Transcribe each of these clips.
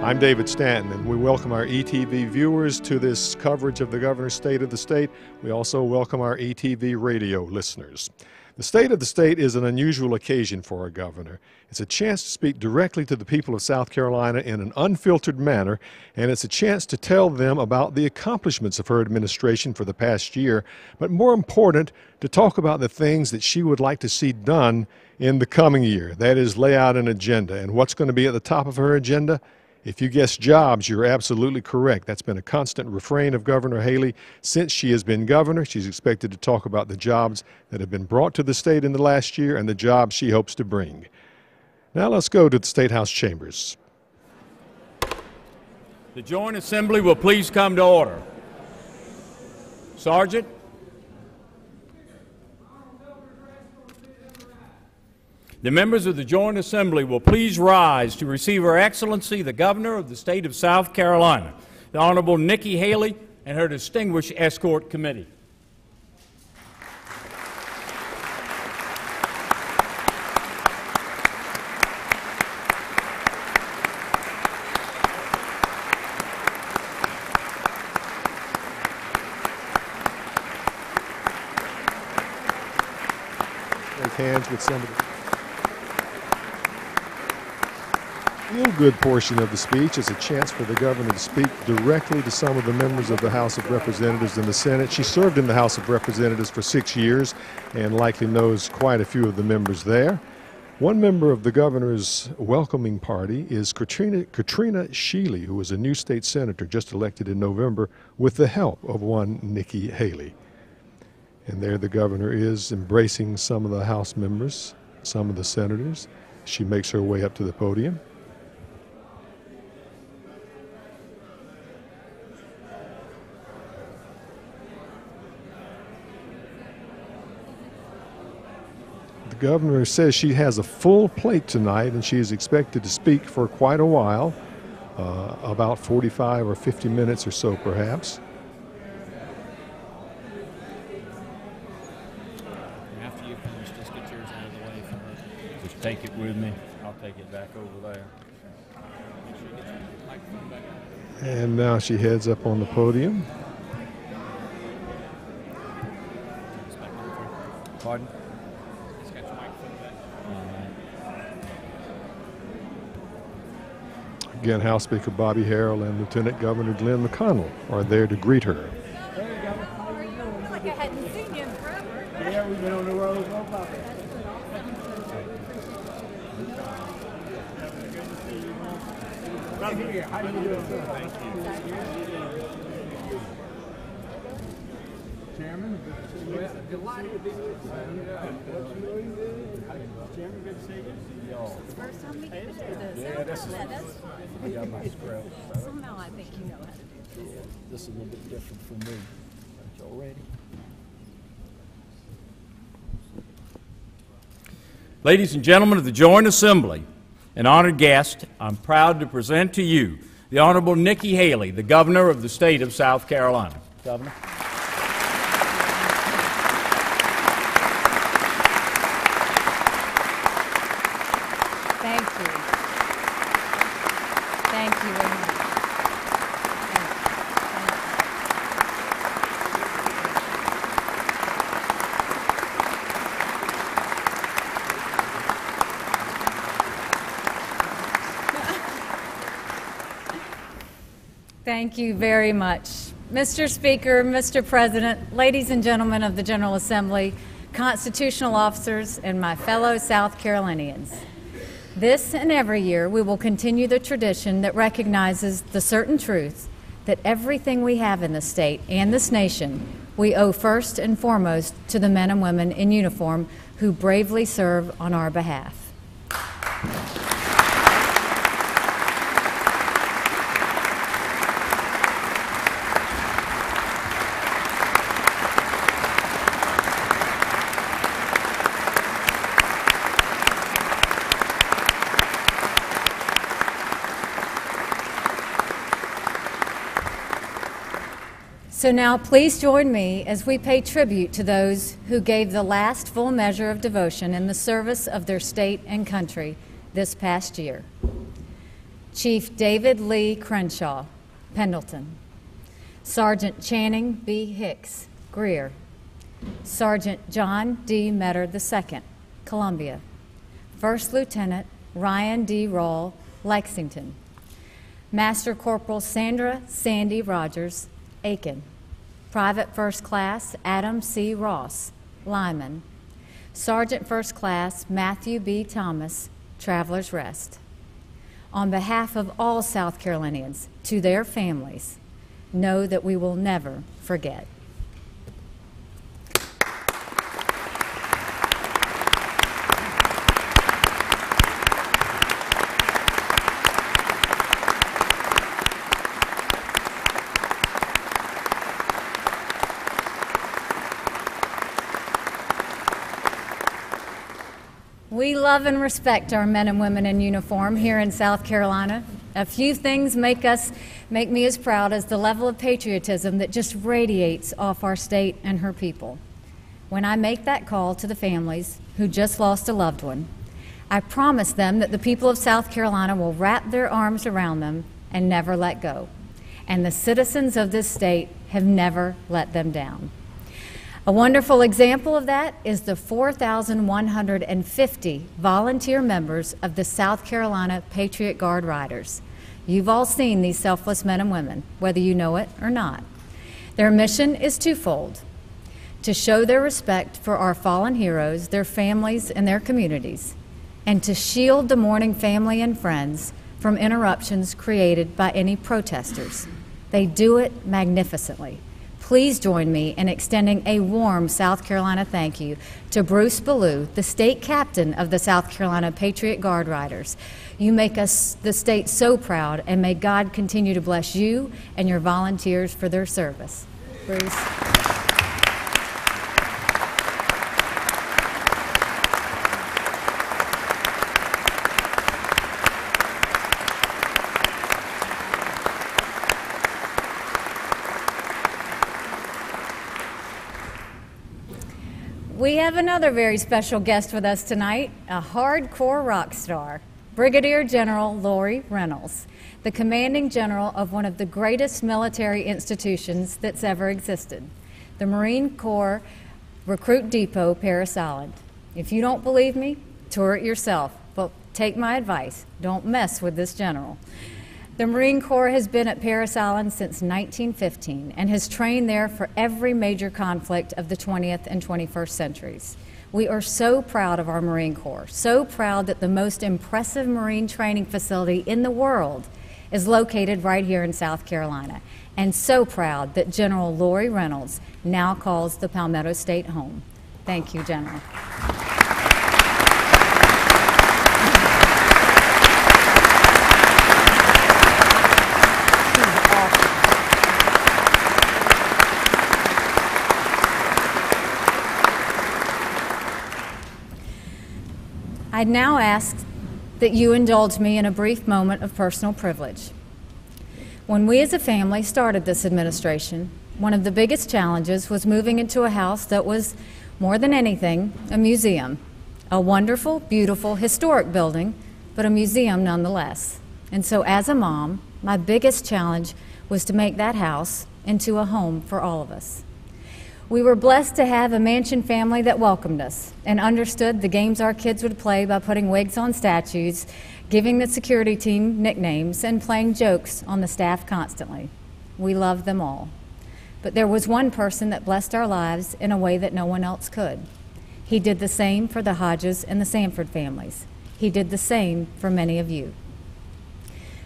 I'm David Stanton, and we welcome our ETV viewers to this coverage of the Governor's State of the State. We also welcome our ETV radio listeners. The State of the State is an unusual occasion for a governor. It's a chance to speak directly to the people of South Carolina in an unfiltered manner, and it's a chance to tell them about the accomplishments of her administration for the past year, but more important, to talk about the things that she would like to see done in the coming year. That is, lay out an agenda. And what's going to be at the top of her agenda? If you guessed jobs, you're absolutely correct. That's been a constant refrain of Governor Haley since she has been governor. She's expected to talk about the jobs that have been brought to the state in the last year and the jobs she hopes to bring. Now let's go to the State House chambers. The Joint Assembly will please come to order. Sergeant. The members of the Joint Assembly will please rise to receive Her Excellency, the Governor of the State of South Carolina, the Honorable Nikki Haley, and her distinguished escort committee. Shake hands with somebody. The feel-good portion of the speech is a chance for the governor to speak directly to some of the members of the House of Representatives and the Senate. She served in the House of Representatives for 6 years and likely knows quite a few of the members there. One member of the governor's welcoming party is Katrina Shealy, who is a new state senator just elected in November with the help of one Nikki Haley. And there the governor is embracing some of the House members, some of the senators. She makes her way up to the podium. The governor says she has a full plate tonight and she is expected to speak for quite a while, about 45 or 50 minutes or so perhaps. After you finish, just get yours out of the way for us. Just take it with me. I'll take it back over there. Make sure you get your microphone back. And now she heads up on the podium. Pardon? Again, House Speaker Bobby Harrell and Lieutenant Governor Glenn McConnell are there to greet her. There you go. How are you? I feel like I hadn't seen you in forever. Yeah, we've been on the road for a while. Right here. How you doing, sir? Thank you. Chairman, delighted to be with you. Chairman, good to see you. First time we get to do this. Yeah, this is. I got my script. Somehow I think you know how to do this. This is a little bit different for me. Y'all ready? Ladies and gentlemen of the Joint Assembly, an honored guest, I'm proud to present to you the Honorable Nikki Haley, the Governor of the State of South Carolina. Governor. Thank you. Thank you very much. Thank you very much. Mr. Speaker, Mr. President, ladies and gentlemen of the General Assembly, constitutional officers, and my fellow South Carolinians. This and every year we will continue the tradition that recognizes the certain truth that everything we have in the state and this nation we owe first and foremost to the men and women in uniform who bravely serve on our behalf. So now please join me as we pay tribute to those who gave the last full measure of devotion in the service of their state and country this past year. Chief David Lee Crenshaw, Pendleton. Sergeant Channing B. Hicks, Greer. Sergeant John D. Metter II, Columbia. First Lieutenant Ryan D. Rawle, Lexington. Master Corporal Sandra Sandy Rogers, Aiken. Private First Class Adam C. Ross, Lyman. Sergeant First Class Matthew B. Thomas, Travelers Rest. On behalf of all South Carolinians, to their families, know that we will never forget. We love and respect our men and women in uniform here in South Carolina. A few things make me as proud as the level of patriotism that just radiates off our state and her people. When I make that call to the families who just lost a loved one, I promise them that the people of South Carolina will wrap their arms around them and never let go. And the citizens of this state have never let them down. A wonderful example of that is the 4,150 volunteer members of the South Carolina Patriot Guard Riders. You've all seen these selfless men and women, whether you know it or not. Their mission is twofold: to show their respect for our fallen heroes, their families, and their communities, and to shield the mourning family and friends from interruptions created by any protesters. They do it magnificently. Please join me in extending a warm South Carolina thank you to Bruce Ballou, the state captain of the South Carolina Patriot Guard Riders. You make us, the state, so proud, and may God continue to bless you and your volunteers for their service. Bruce. We have another very special guest with us tonight, a hardcore rock star, Brigadier General Lori Reynolds, the commanding general of one of the greatest military institutions that's ever existed, the Marine Corps Recruit Depot, Parris Island. If you don't believe me, tour it yourself, but take my advice, don't mess with this general. The Marine Corps has been at Parris Island since 1915 and has trained there for every major conflict of the 20th and 21st centuries. We are so proud of our Marine Corps, so proud that the most impressive Marine training facility in the world is located right here in South Carolina, and so proud that General Lori Reynolds now calls the Palmetto State home. Thank you, General. I'd now ask that you indulge me in a brief moment of personal privilege. When we as a family started this administration, one of the biggest challenges was moving into a house that was, more than anything, a museum. A wonderful, beautiful, historic building, but a museum nonetheless. And so as a mom, my biggest challenge was to make that house into a home for all of us. We were blessed to have a mansion family that welcomed us and understood the games our kids would play by putting wigs on statues, giving the security team nicknames, and playing jokes on the staff constantly. We loved them all. But there was one person that blessed our lives in a way that no one else could. He did the same for the Hodges and the Sanford families. He did the same for many of you.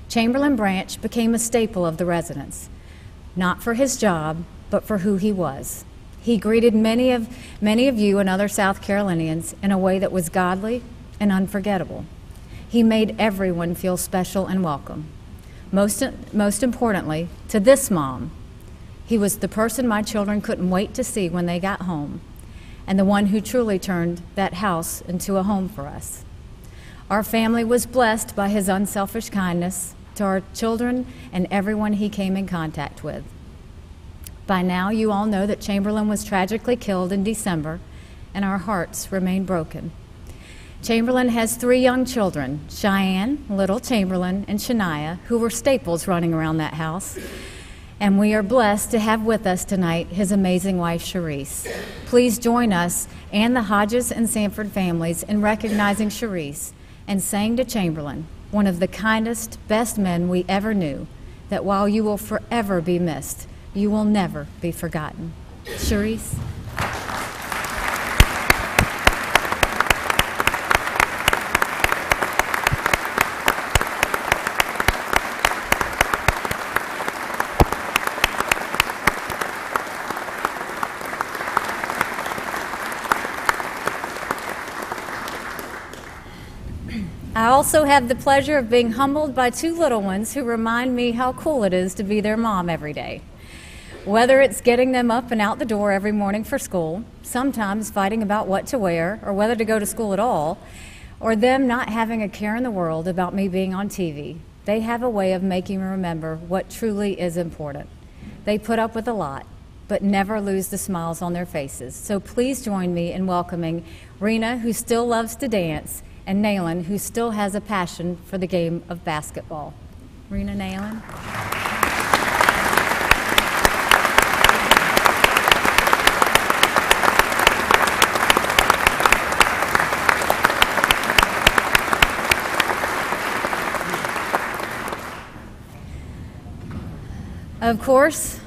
Chamberlain Branch became a staple of the residence, not for his job, but for who he was. He greeted many of you and other South Carolinians in a way that was godly and unforgettable. He made everyone feel special and welcome. Most importantly, to this mom, he was the person my children couldn't wait to see when they got home, and the one who truly turned that house into a home for us. Our family was blessed by his unselfish kindness to our children and everyone he came in contact with. By now, you all know that Chamberlain was tragically killed in December, and our hearts remain broken. Chamberlain has 3 young children, Cheyenne, Little Chamberlain, and Shania, who were staples running around that house. And we are blessed to have with us tonight his amazing wife, Sharice. Please join us and the Hodges and Sanford families in recognizing Sharice and saying to Chamberlain, one of the kindest, best men we ever knew, that while you will forever be missed, you will never be forgotten. Sharice. I also have the pleasure of being humbled by 2 little ones who remind me how cool it is to be their mom every day. Whether it's getting them up and out the door every morning for school, sometimes fighting about what to wear or whether to go to school at all, or them not having a care in the world about me being on TV, they have a way of making me remember what truly is important. They put up with a lot, but never lose the smiles on their faces. So please join me in welcoming Rena, who still loves to dance, and Naylan, who still has a passion for the game of basketball. Rena, Naylan. Of course,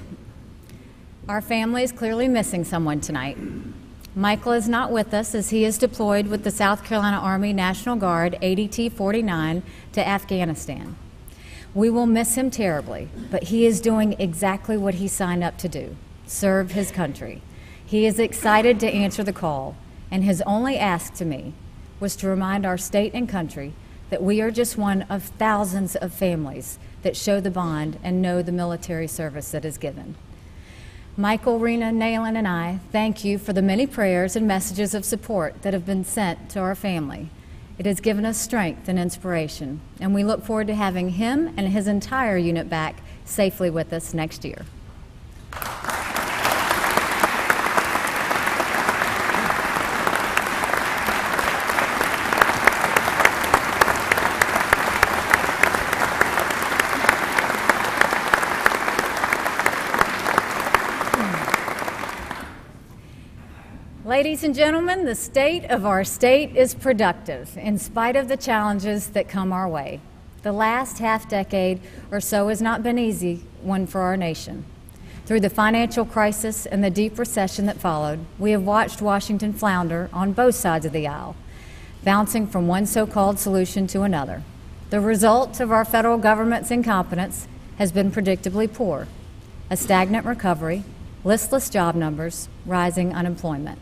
our family is clearly missing someone tonight. Michael is not with us as he is deployed with the South Carolina Army National Guard ADT 49 to Afghanistan. We will miss him terribly, but he is doing exactly what he signed up to do, serve his country. He is excited to answer the call, and his only ask to me was to remind our state and country that we are just one of thousands of families that show the bond and know the military service that is given. Michael, Rena, Naylan, and I thank you for the many prayers and messages of support that have been sent to our family. It has given us strength and inspiration, and we look forward to having him and his entire unit back safely with us next year. Ladies and gentlemen, the state of our state is productive in spite of the challenges that come our way. The last half-decade or so has not been an easy one for our nation. Through the financial crisis and the deep recession that followed, we have watched Washington flounder on both sides of the aisle, bouncing from one so-called solution to another. The result of our federal government's incompetence has been predictably poor: a stagnant recovery, listless job numbers, rising unemployment.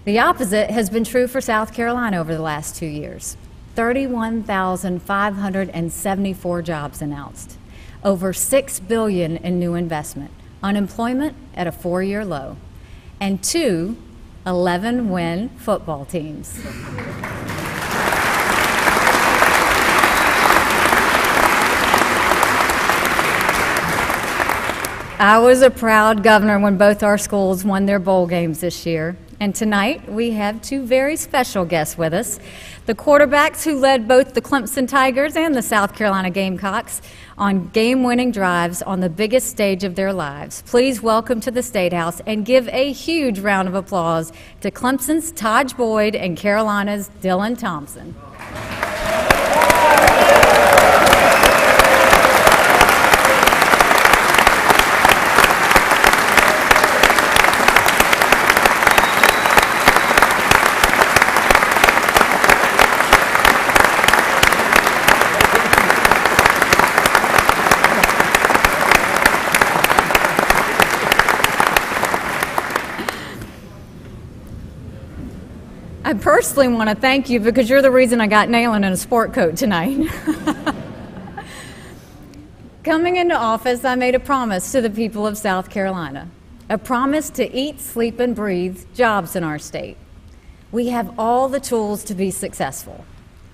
The opposite has been true for South Carolina over the last 2 years. 31,574 jobs announced, over $6 billion in new investment, unemployment at a 4-year low, and 2 11-win football teams. I was a proud governor when both our schools won their bowl games this year. And tonight, we have 2 very special guests with us, the quarterbacks who led both the Clemson Tigers and the South Carolina Gamecocks on game-winning drives on the biggest stage of their lives. Please welcome to the State House and give a huge round of applause to Clemson's Taj Boyd and Carolina's Dylan Thompson. I personally want to thank you because you're the reason I got Naylan in a sport coat tonight. Coming into office, I made a promise to the people of South Carolina, a promise to eat, sleep, and breathe jobs in our state. We have all the tools to be successful.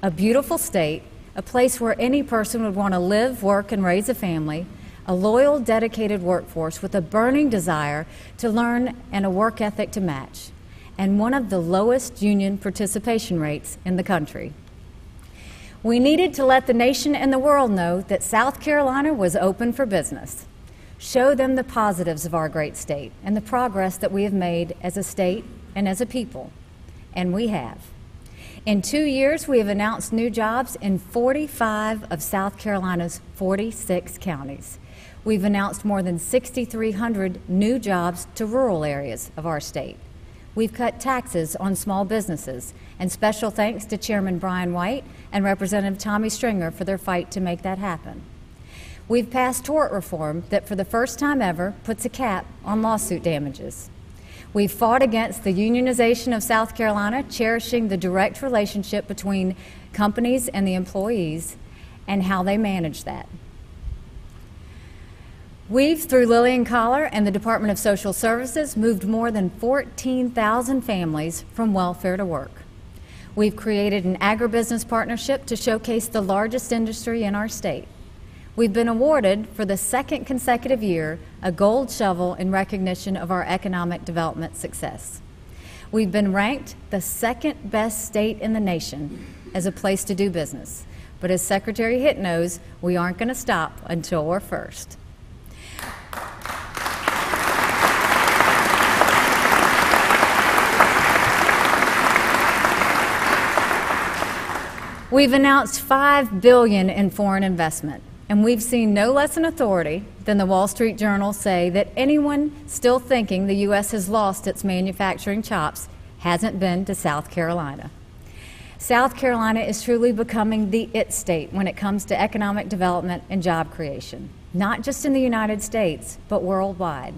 A beautiful state, a place where any person would want to live, work, and raise a family, a loyal, dedicated workforce with a burning desire to learn and a work ethic to match. and one of the lowest union participation rates in the country. We needed to let the nation and the world know that South Carolina was open for business, show them the positives of our great state and the progress that we have made as a state and as a people, and we have. In 2 years, we have announced new jobs in 45 of South Carolina's 46 counties. We've announced more than 6,300 new jobs to rural areas of our state. We've cut taxes on small businesses, and special thanks to Chairman Brian White and Representative Tommy Stringer for their fight to make that happen. We've passed tort reform that for the first time ever puts a cap on lawsuit damages. We've fought against the unionization of South Carolina, cherishing the direct relationship between companies and the employees and how they manage that. We've, through Lillian Collar and the Department of Social Services, moved more than 14,000 families from welfare to work. We've created an agribusiness partnership to showcase the largest industry in our state. We've been awarded, for the second consecutive year, a gold shovel in recognition of our economic development success. We've been ranked the second best state in the nation as a place to do business. But as Secretary Hitt knows, we aren't going to stop until we're first. We've announced $5 billion in foreign investment, and we've seen no less an authority than the Wall Street Journal say that anyone still thinking the U.S. has lost its manufacturing chops hasn't been to South Carolina. South Carolina is truly becoming the it state when it comes to economic development and job creation, not just in the United States, but worldwide.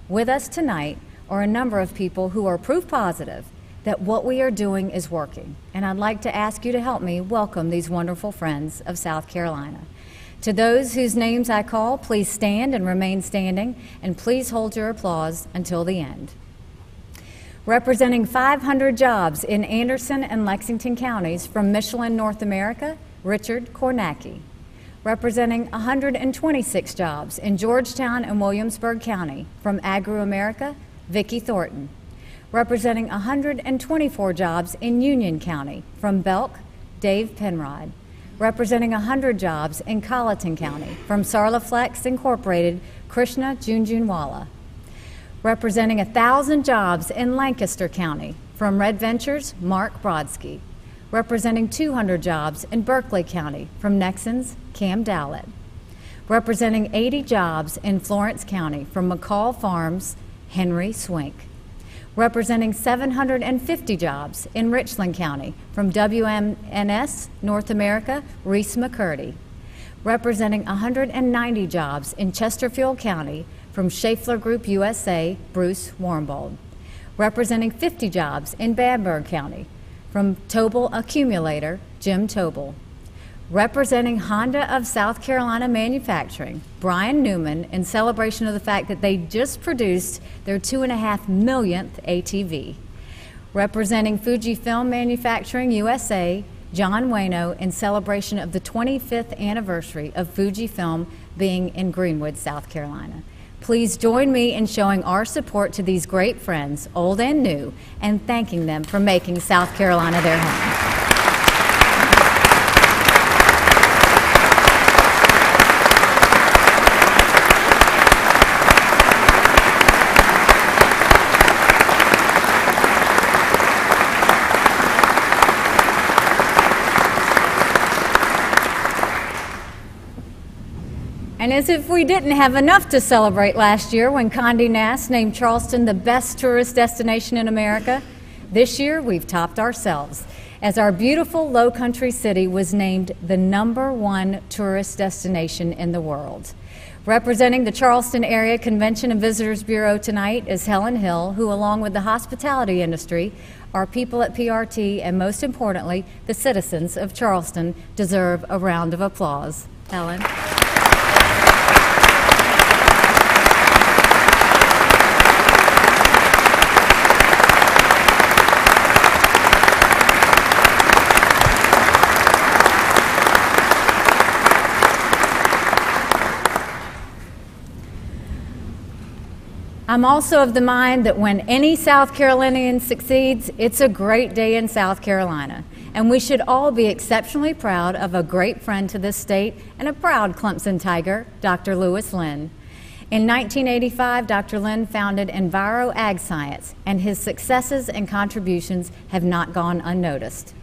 With us tonight are a number of people who are proof positive that what we are doing is working, and I'd like to ask you to help me welcome these wonderful friends of South Carolina. To those whose names I call, please stand and remain standing, and please hold your applause until the end. Representing 500 jobs in Anderson and Lexington counties from Michelin North America, Richard Kornacki. Representing 126 jobs in Georgetown and Williamsburg County from Agro America, Vicki Thornton. Representing 124 jobs in Union County from Belk, Dave Penrod. Representing 100 jobs in Colleton County from Sarlaflex Incorporated, Krishna Junjunwala. Representing 1,000 jobs in Lancaster County from Red Ventures, Mark Brodsky. Representing 200 jobs in Berkeley County from Nexans, Cam Dowlett. Representing 80 jobs in Florence County from McCall Farms, Henry Swink. Representing 750 jobs in Richland County from WMNS North America, Reese McCurdy. Representing 190 jobs in Chesterfield County from Schaeffler Group USA, Bruce Warmbold. Representing 50 jobs in Bamberg County from Tobel Accumulator, Jim Tobel. Representing Honda of South Carolina Manufacturing, Brian Newman, in celebration of the fact that they just produced their 2.5 millionth ATV. Representing Fujifilm Manufacturing USA, John Wayno, in celebration of the 25th anniversary of Fujifilm being in Greenwood, South Carolina. Please join me in showing our support to these great friends, old and new, and thanking them for making South Carolina their home. And as if we didn't have enough to celebrate last year when Condé Nast named Charleston the best tourist destination in America, this year we've topped ourselves as our beautiful low-country city was named the #1 tourist destination in the world. Representing the Charleston Area Convention and Visitors Bureau tonight is Helen Hill, who, along with the hospitality industry, our people at PRT, and most importantly, the citizens of Charleston, deserve a round of applause. Helen. I'm also of the mind that when any South Carolinian succeeds, it's a great day in South Carolina. And we should all be exceptionally proud of a great friend to this state and a proud Clemson Tiger, Dr. Lewis Lynn. In 1985, Dr. Lynn founded Enviro Ag Science, and his successes and contributions have not gone unnoticed.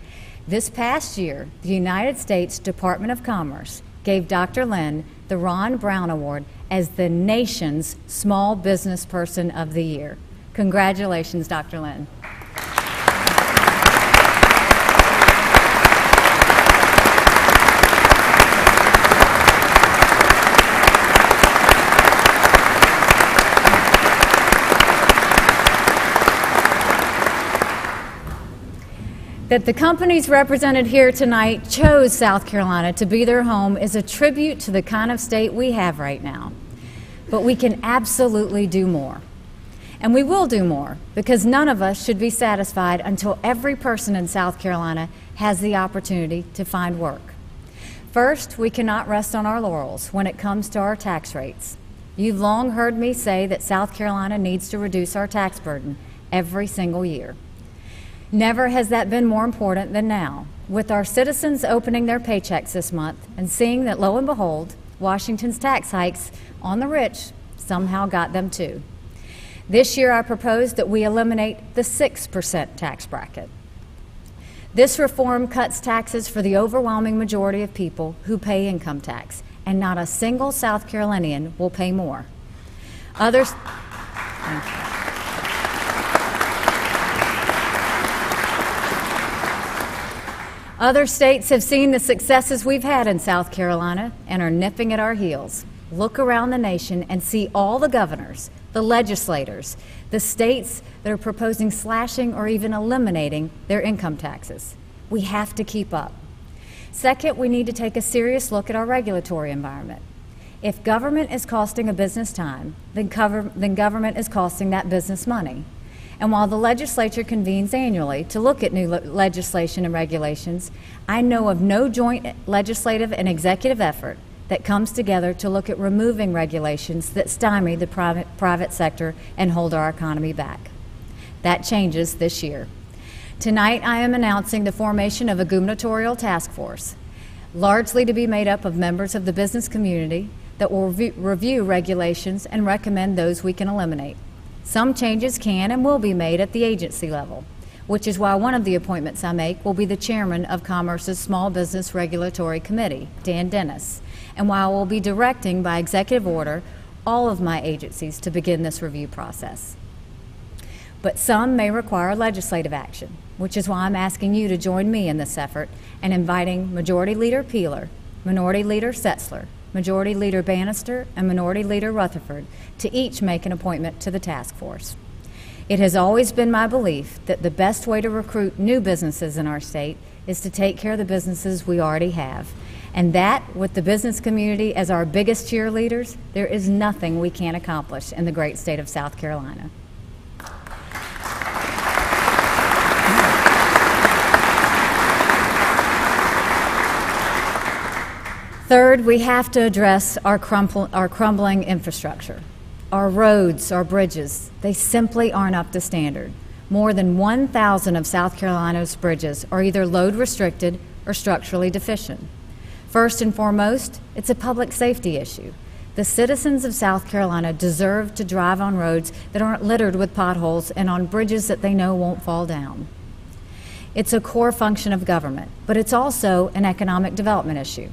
This past year, the United States Department of Commerce gave Dr. Lynn the Ron Brown Award as the nation's Small Business Person of the Year. Congratulations, Dr. Lynn. That the companies represented here tonight chose South Carolina to be their home is a tribute to the kind of state we have right now. But we can absolutely do more. And we will do more, because none of us should be satisfied until every person in South Carolina has the opportunity to find work. First, we cannot rest on our laurels when it comes to our tax rates. You've long heard me say that South Carolina needs to reduce our tax burden every single year. Never has that been more important than now, with our citizens opening their paychecks this month and seeing that, lo and behold, Washington's tax hikes on the rich somehow got them too. This year I propose that we eliminate the 6% tax bracket. This reform cuts taxes for the overwhelming majority of people who pay income tax, and not a single South Carolinian will pay more. Other states have seen the successes we've had in South Carolina and are nipping at our heels. Look around the nation and see all the governors, the legislators, the states that are proposing slashing or even eliminating their income taxes. We have to keep up. Second, we need to take a serious look at our regulatory environment. If government is costing a business time, then government is costing that business money. And while the legislature convenes annually to look at new legislation and regulations, I know of no joint legislative and executive effort that comes together to look at removing regulations that stymie the private sector and hold our economy back. That changes this year. Tonight, I am announcing the formation of a gubernatorial task force, largely to be made up of members of the business community that will review regulations and recommend those we can eliminate. Some changes can and will be made at the agency level, which is why one of the appointments I make will be the chairman of Commerce's Small Business Regulatory Committee, Dan Dennis, and why I will be directing by executive order all of my agencies to begin this review process. But some may require legislative action, which is why I'm asking you to join me in this effort and inviting Majority Leader Peeler, Minority Leader Setzler, Majority Leader Bannister, and Minority Leader Rutherford to each make an appointment to the task force. It has always been my belief that the best way to recruit new businesses in our state is to take care of the businesses we already have. And that, with the business community as our biggest cheerleaders, there is nothing we can't accomplish in the great state of South Carolina. Third, we have to address our crumbling infrastructure. Our roads, our bridges, they simply aren't up to standard. More than 1,000 of South Carolina's bridges are either load restricted or structurally deficient. First and foremost, it's a public safety issue. The citizens of South Carolina deserve to drive on roads that aren't littered with potholes and on bridges that they know won't fall down. It's a core function of government, but it's also an economic development issue.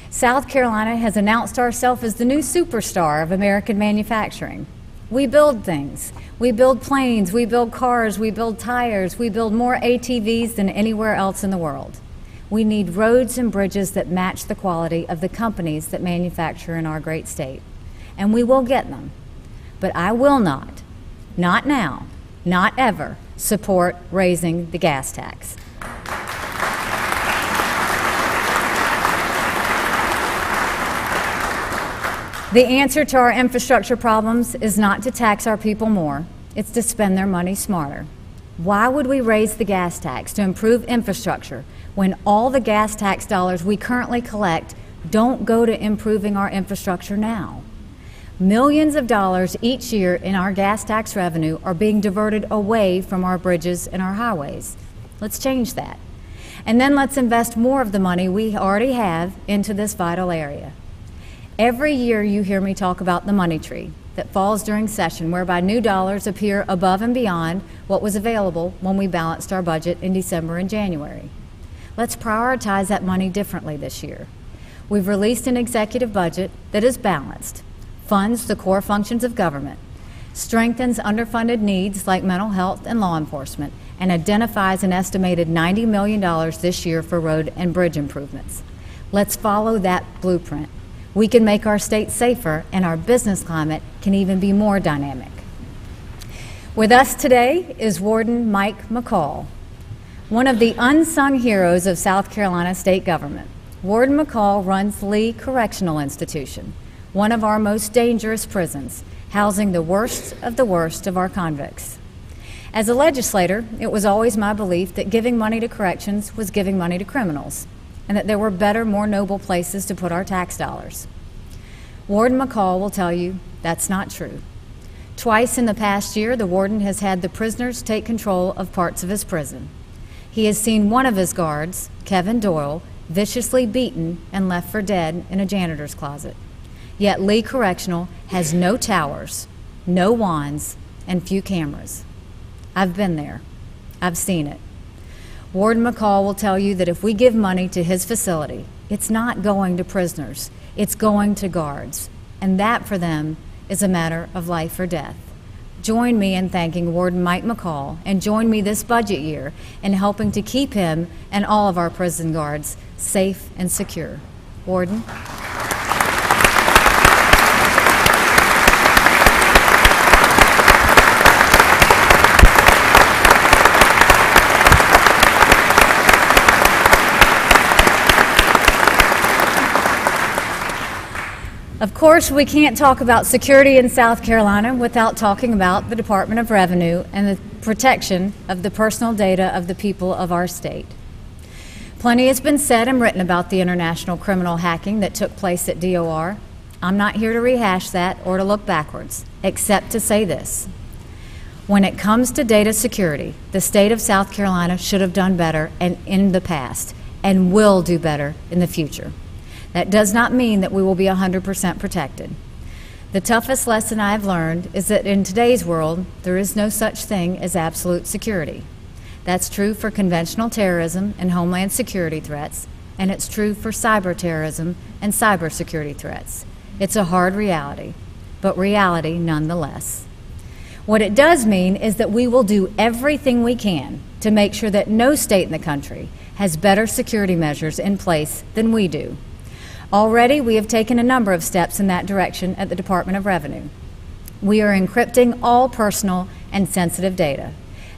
South Carolina has announced ourselves as the new superstar of American manufacturing. We build things. We build planes, we build cars, we build tires, we build more ATVs than anywhere else in the world. We need roads and bridges that match the quality of the companies that manufacture in our great state. And we will get them. But I will not now, not ever, support raising the gas tax. The answer to our infrastructure problems is not to tax our people more, it's to spend their money smarter. Why would we raise the gas tax to improve infrastructure when all the gas tax dollars we currently collect don't go to improving our infrastructure now? Millions of dollars each year in our gas tax revenue are being diverted away from our bridges and our highways. Let's change that. And then let's invest more of the money we already have into this vital area. Every year you hear me talk about the money tree that falls during session, whereby new dollars appear above and beyond what was available when we balanced our budget in December and January. Let's prioritize that money differently this year. We've released an executive budget that is balanced, funds the core functions of government, strengthens underfunded needs like mental health and law enforcement, and identifies an estimated $90 million this year for road and bridge improvements. Let's follow that blueprint. We can make our state safer, and our business climate can even be more dynamic. With us today is Warden Mike McCall, one of the unsung heroes of South Carolina state government. Warden McCall runs Lee Correctional Institution, one of our most dangerous prisons, housing the worst of our convicts. As a legislator, it was always my belief that giving money to corrections was giving money to criminals, and that there were better, more noble places to put our tax dollars. Warden McCall will tell you that's not true. Twice in the past year, the warden has had the prisoners take control of parts of his prison. He has seen one of his guards, Kevin Doyle, viciously beaten and left for dead in a janitor's closet. Yet Lee Correctional has no towers, no wands, and few cameras. I've been there. I've seen it. Warden McCall will tell you that if we give money to his facility, it's not going to prisoners, it's going to guards. And that for them is a matter of life or death. Join me in thanking Warden Mike McCall, and join me this budget year in helping to keep him and all of our prison guards safe and secure. Warden. Of course, we can't talk about security in South Carolina without talking about the Department of Revenue and the protection of the personal data of the people of our state. Plenty has been said and written about the international criminal hacking that took place at DOR. I'm not here to rehash that or to look backwards, except to say this. When it comes to data security, the state of South Carolina should have done better and in the past, and will do better in the future. That does not mean that we will be 100% protected. The toughest lesson I have learned is that in today's world, there is no such thing as absolute security. That's true for conventional terrorism and homeland security threats, and it's true for cyber terrorism and cybersecurity threats. It's a hard reality, but reality nonetheless. What it does mean is that we will do everything we can to make sure that no state in the country has better security measures in place than we do. Already, we have taken a number of steps in that direction at the Department of Revenue. We are encrypting all personal and sensitive data.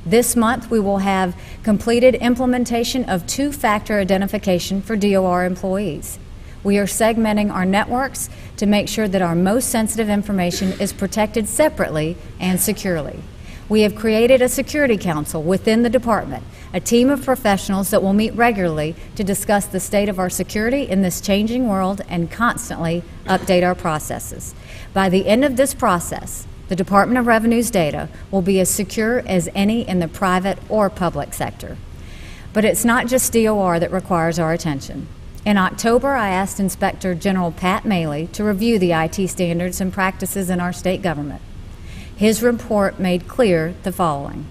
This month, we will have completed implementation of two-factor identification for DOR employees. We are segmenting our networks to make sure that our most sensitive information is protected separately and securely. We have created a security council within the department, a team of professionals that will meet regularly to discuss the state of our security in this changing world and constantly update our processes. By the end of this process, the Department of Revenue's data will be as secure as any in the private or public sector. But it's not just DOR that requires our attention. In October, I asked Inspector General Pat Maley to review the IT standards and practices in our state government. His report made clear the following.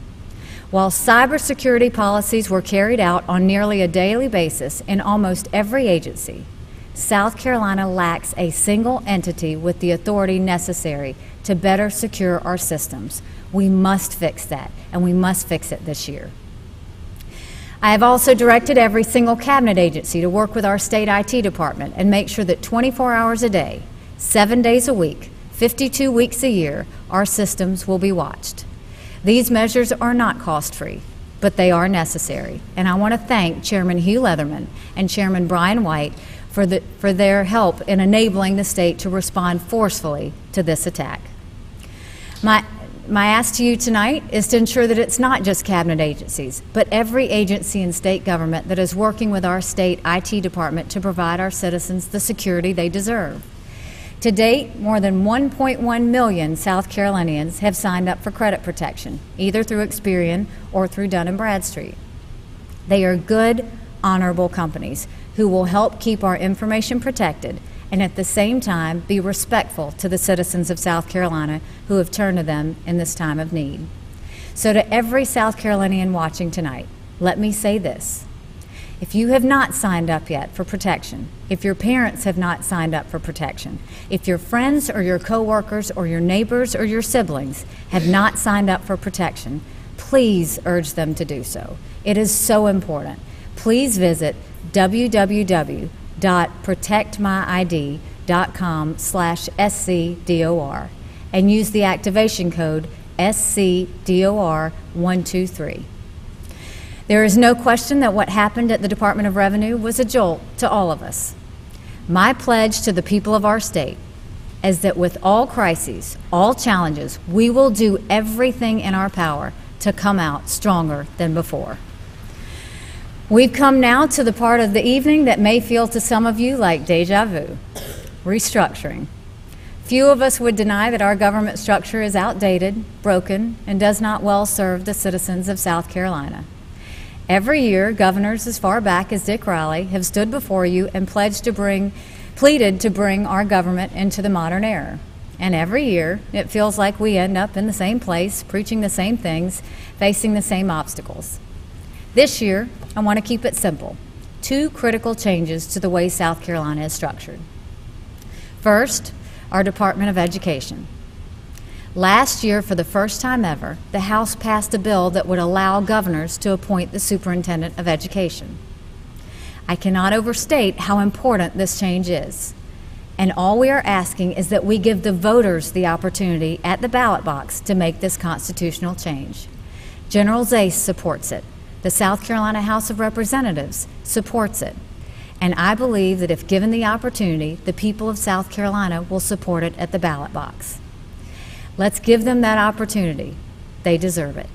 While cybersecurity policies were carried out on nearly a daily basis in almost every agency, South Carolina lacks a single entity with the authority necessary to better secure our systems. We must fix that, and we must fix it this year. I have also directed every single cabinet agency to work with our state IT department and make sure that 24 hours a day, 7 days a week, 52 weeks a year, our systems will be watched. These measures are not cost-free, but they are necessary. And I want to thank Chairman Hugh Leatherman and Chairman Brian White for their help in enabling the state to respond forcefully to this attack. My ask to you tonight is to ensure that it's not just cabinet agencies, but every agency in state government that is working with our state IT department to provide our citizens the security they deserve. To date, more than 1.1 million South Carolinians have signed up for credit protection, either through Experian or through Dun & Bradstreet. They are good, honorable companies who will help keep our information protected and at the same time be respectful to the citizens of South Carolina who have turned to them in this time of need. So to every South Carolinian watching tonight, let me say this. If you have not signed up yet for protection, if your parents have not signed up for protection, if your friends or your coworkers or your neighbors or your siblings have not signed up for protection, please urge them to do so. It is so important. Please visit www.protectmyid.com/SCDOR and use the activation code SCDOR123. There is no question that what happened at the Department of Revenue was a jolt to all of us. My pledge to the people of our state is that with all crises, all challenges, we will do everything in our power to come out stronger than before. We've come now to the part of the evening that may feel to some of you like deja vu, restructuring. Few of us would deny that our government structure is outdated, broken, and does not well serve the citizens of South Carolina. Every year, governors as far back as Dick Riley have stood before you and pleaded to bring our government into the modern era. And every year, it feels like we end up in the same place, preaching the same things, facing the same obstacles. This year, I want to keep it simple. 2 critical changes to the way South Carolina is structured. First, our Department of Education. Last year, for the first time ever, the House passed a bill that would allow governors to appoint the Superintendent of Education. I cannot overstate how important this change is. And all we are asking is that we give the voters the opportunity at the ballot box to make this constitutional change. General Zase supports it. The South Carolina House of Representatives supports it. And I believe that if given the opportunity, the people of South Carolina will support it at the ballot box. Let's give them that opportunity. They deserve it.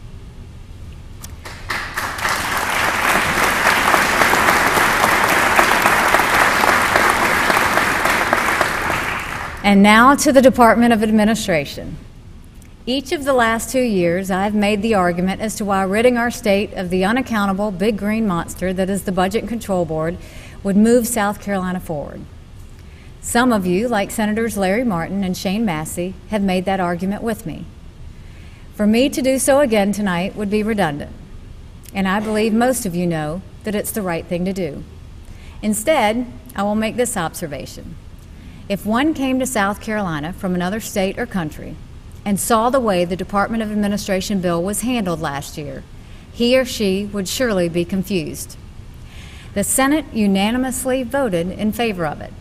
And now to the Department of Administration. Each of the last 2 years, I've made the argument as to why ridding our state of the unaccountable big green monster that is the Budget and Control Board would move South Carolina forward. Some of you, like Senators Larry Martin and Shane Massey, have made that argument with me. For me to do so again tonight would be redundant, and I believe most of you know that it's the right thing to do. Instead, I will make this observation. If one came to South Carolina from another state or country and saw the way the Department of Administration bill was handled last year, he or she would surely be confused. The Senate unanimously voted in favor of it.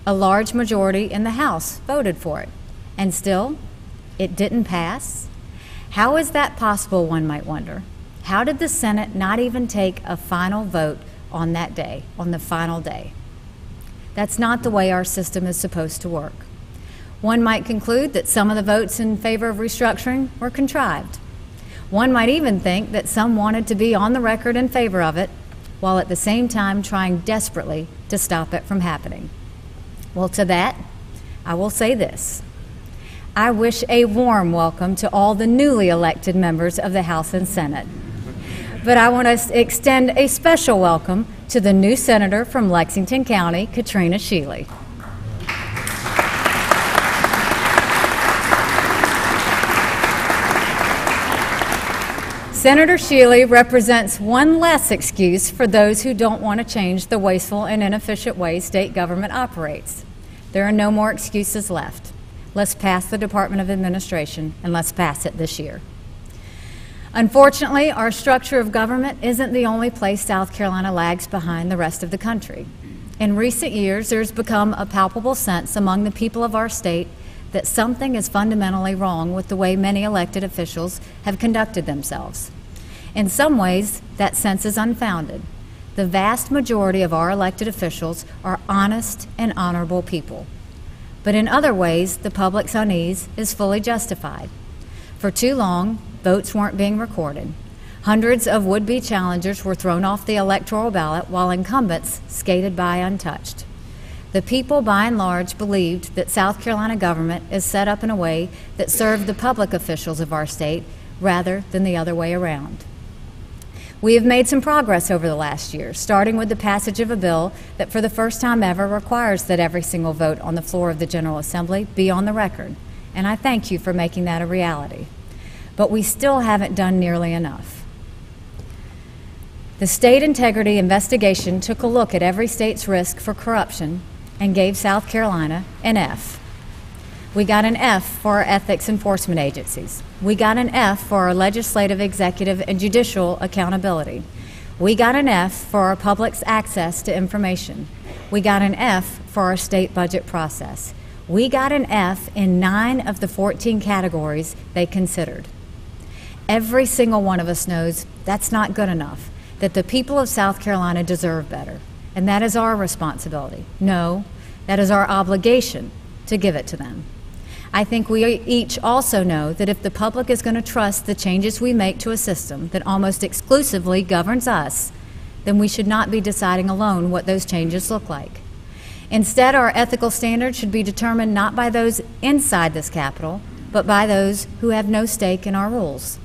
A large majority in the House voted for it, and still, it didn't pass. How is that possible, one might wonder? How did the Senate not even take a final vote on that day, on the final day? That's not the way our system is supposed to work. One might conclude that some of the votes in favor of restructuring were contrived. One might even think that some wanted to be on the record in favor of it, while at the same time trying desperately to stop it from happening. Well, to that, I will say this. I wish a warm welcome to all the newly elected members of the House and Senate. But I want to extend a special welcome to the new senator from Lexington County, Katrina Shealy. Senator Shealy represents one less excuse for those who don't want to change the wasteful and inefficient way state government operates. There are no more excuses left. Let's pass the Department of Administration, and let's pass it this year. Unfortunately, our structure of government isn't the only place South Carolina lags behind the rest of the country. In recent years, there's become a palpable sense among the people of our state that something is fundamentally wrong with the way many elected officials have conducted themselves. In some ways, that sense is unfounded. The vast majority of our elected officials are honest and honorable people. But in other ways, the public's unease is fully justified. For too long, votes weren't being recorded. Hundreds of would-be challengers were thrown off the electoral ballot while incumbents skated by untouched. The people, by and large, believed that South Carolina government is set up in a way that served the public officials of our state rather than the other way around. We have made some progress over the last year, starting with the passage of a bill that for the first time ever requires that every single vote on the floor of the General Assembly be on the record, and I thank you for making that a reality. But we still haven't done nearly enough. The state integrity investigation took a look at every state's risk for corruption and gave South Carolina an F. We got an F for our ethics enforcement agencies. We got an F for our legislative, executive, and judicial accountability. We got an F for our public's access to information. We got an F for our state budget process. We got an F in 9 of the 14 categories they considered. Every single one of us knows that's not good enough, that the people of South Carolina deserve better, and that is our responsibility. No, that is our obligation to give it to them. I think we each also know that if the public is going to trust the changes we make to a system that almost exclusively governs us, then we should not be deciding alone what those changes look like. Instead, our ethical standards should be determined not by those inside this Capitol, but by those who have no stake in our rules.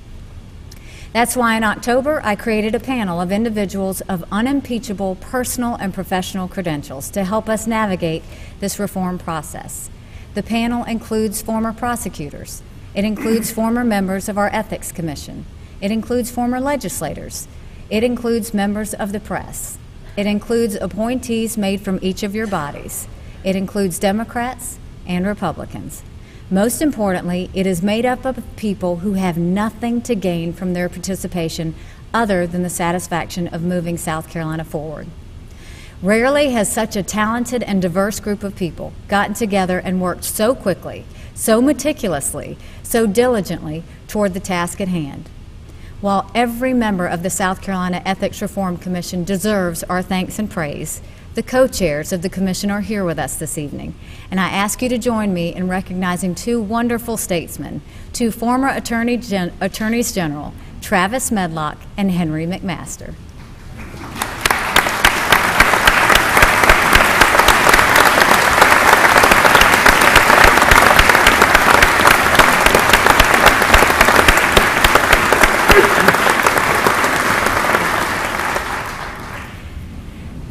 That's why in October, I created a panel of individuals of unimpeachable personal and professional credentials to help us navigate this reform process. The panel includes former prosecutors. It includes former members of our Ethics Commission. It includes former legislators. It includes members of the press. It includes appointees made from each of your bodies. It includes Democrats and Republicans. Most importantly, it is made up of people who have nothing to gain from their participation other than the satisfaction of moving South Carolina forward. Rarely has such a talented and diverse group of people gotten together and worked so quickly, so meticulously, so diligently toward the task at hand. While every member of the South Carolina Ethics Reform Commission deserves our thanks and praise, the co-chairs of the commission are here with us this evening, and I ask you to join me in recognizing 2 wonderful statesmen, 2 former attorneys general, Travis Medlock and Henry McMaster.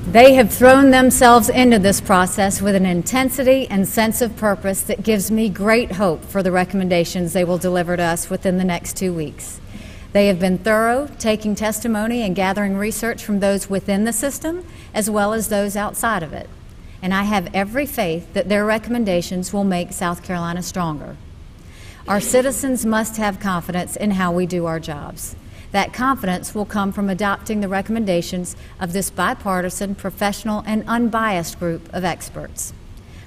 They have thrown themselves into this process with an intensity and sense of purpose that gives me great hope for the recommendations they will deliver to us within the next 2 weeks. They have been thorough, taking testimony and gathering research from those within the system as well as those outside of it. And I have every faith that their recommendations will make South Carolina stronger. Our citizens must have confidence in how we do our jobs. That confidence will come from adopting the recommendations of this bipartisan, professional, and unbiased group of experts.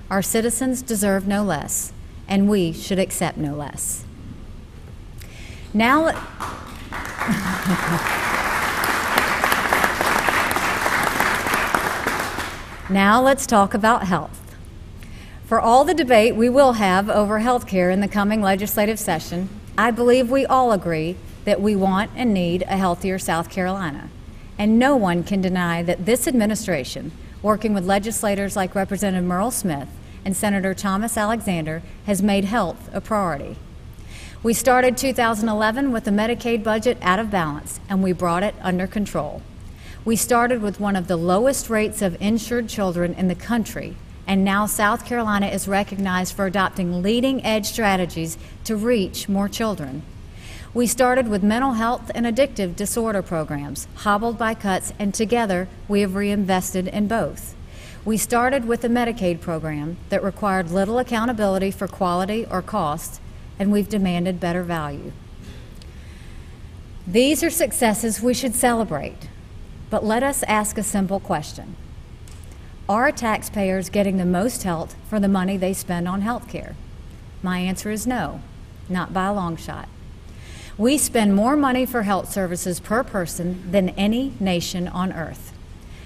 Our citizens deserve no less, and we should accept no less. Now let's talk about health. For all the debate we will have over health care in the coming legislative session, I believe we all agree that we want and need a healthier South Carolina. And no one can deny that this administration, working with legislators like Representative Merle Smith and Senator Thomas Alexander, has made health a priority. We started 2011 with a Medicaid budget out of balance, and we brought it under control. We started with one of the lowest rates of insured children in the country, and now South Carolina is recognized for adopting leading-edge strategies to reach more children. We started with mental health and addictive disorder programs, hobbled by cuts, and together we have reinvested in both. We started with a Medicaid program that required little accountability for quality or cost, and we've demanded better value. These are successes we should celebrate, but let us ask a simple question. Are taxpayers getting the most health for the money they spend on health care? My answer is no, not by a long shot. We spend more money for health services per person than any nation on earth.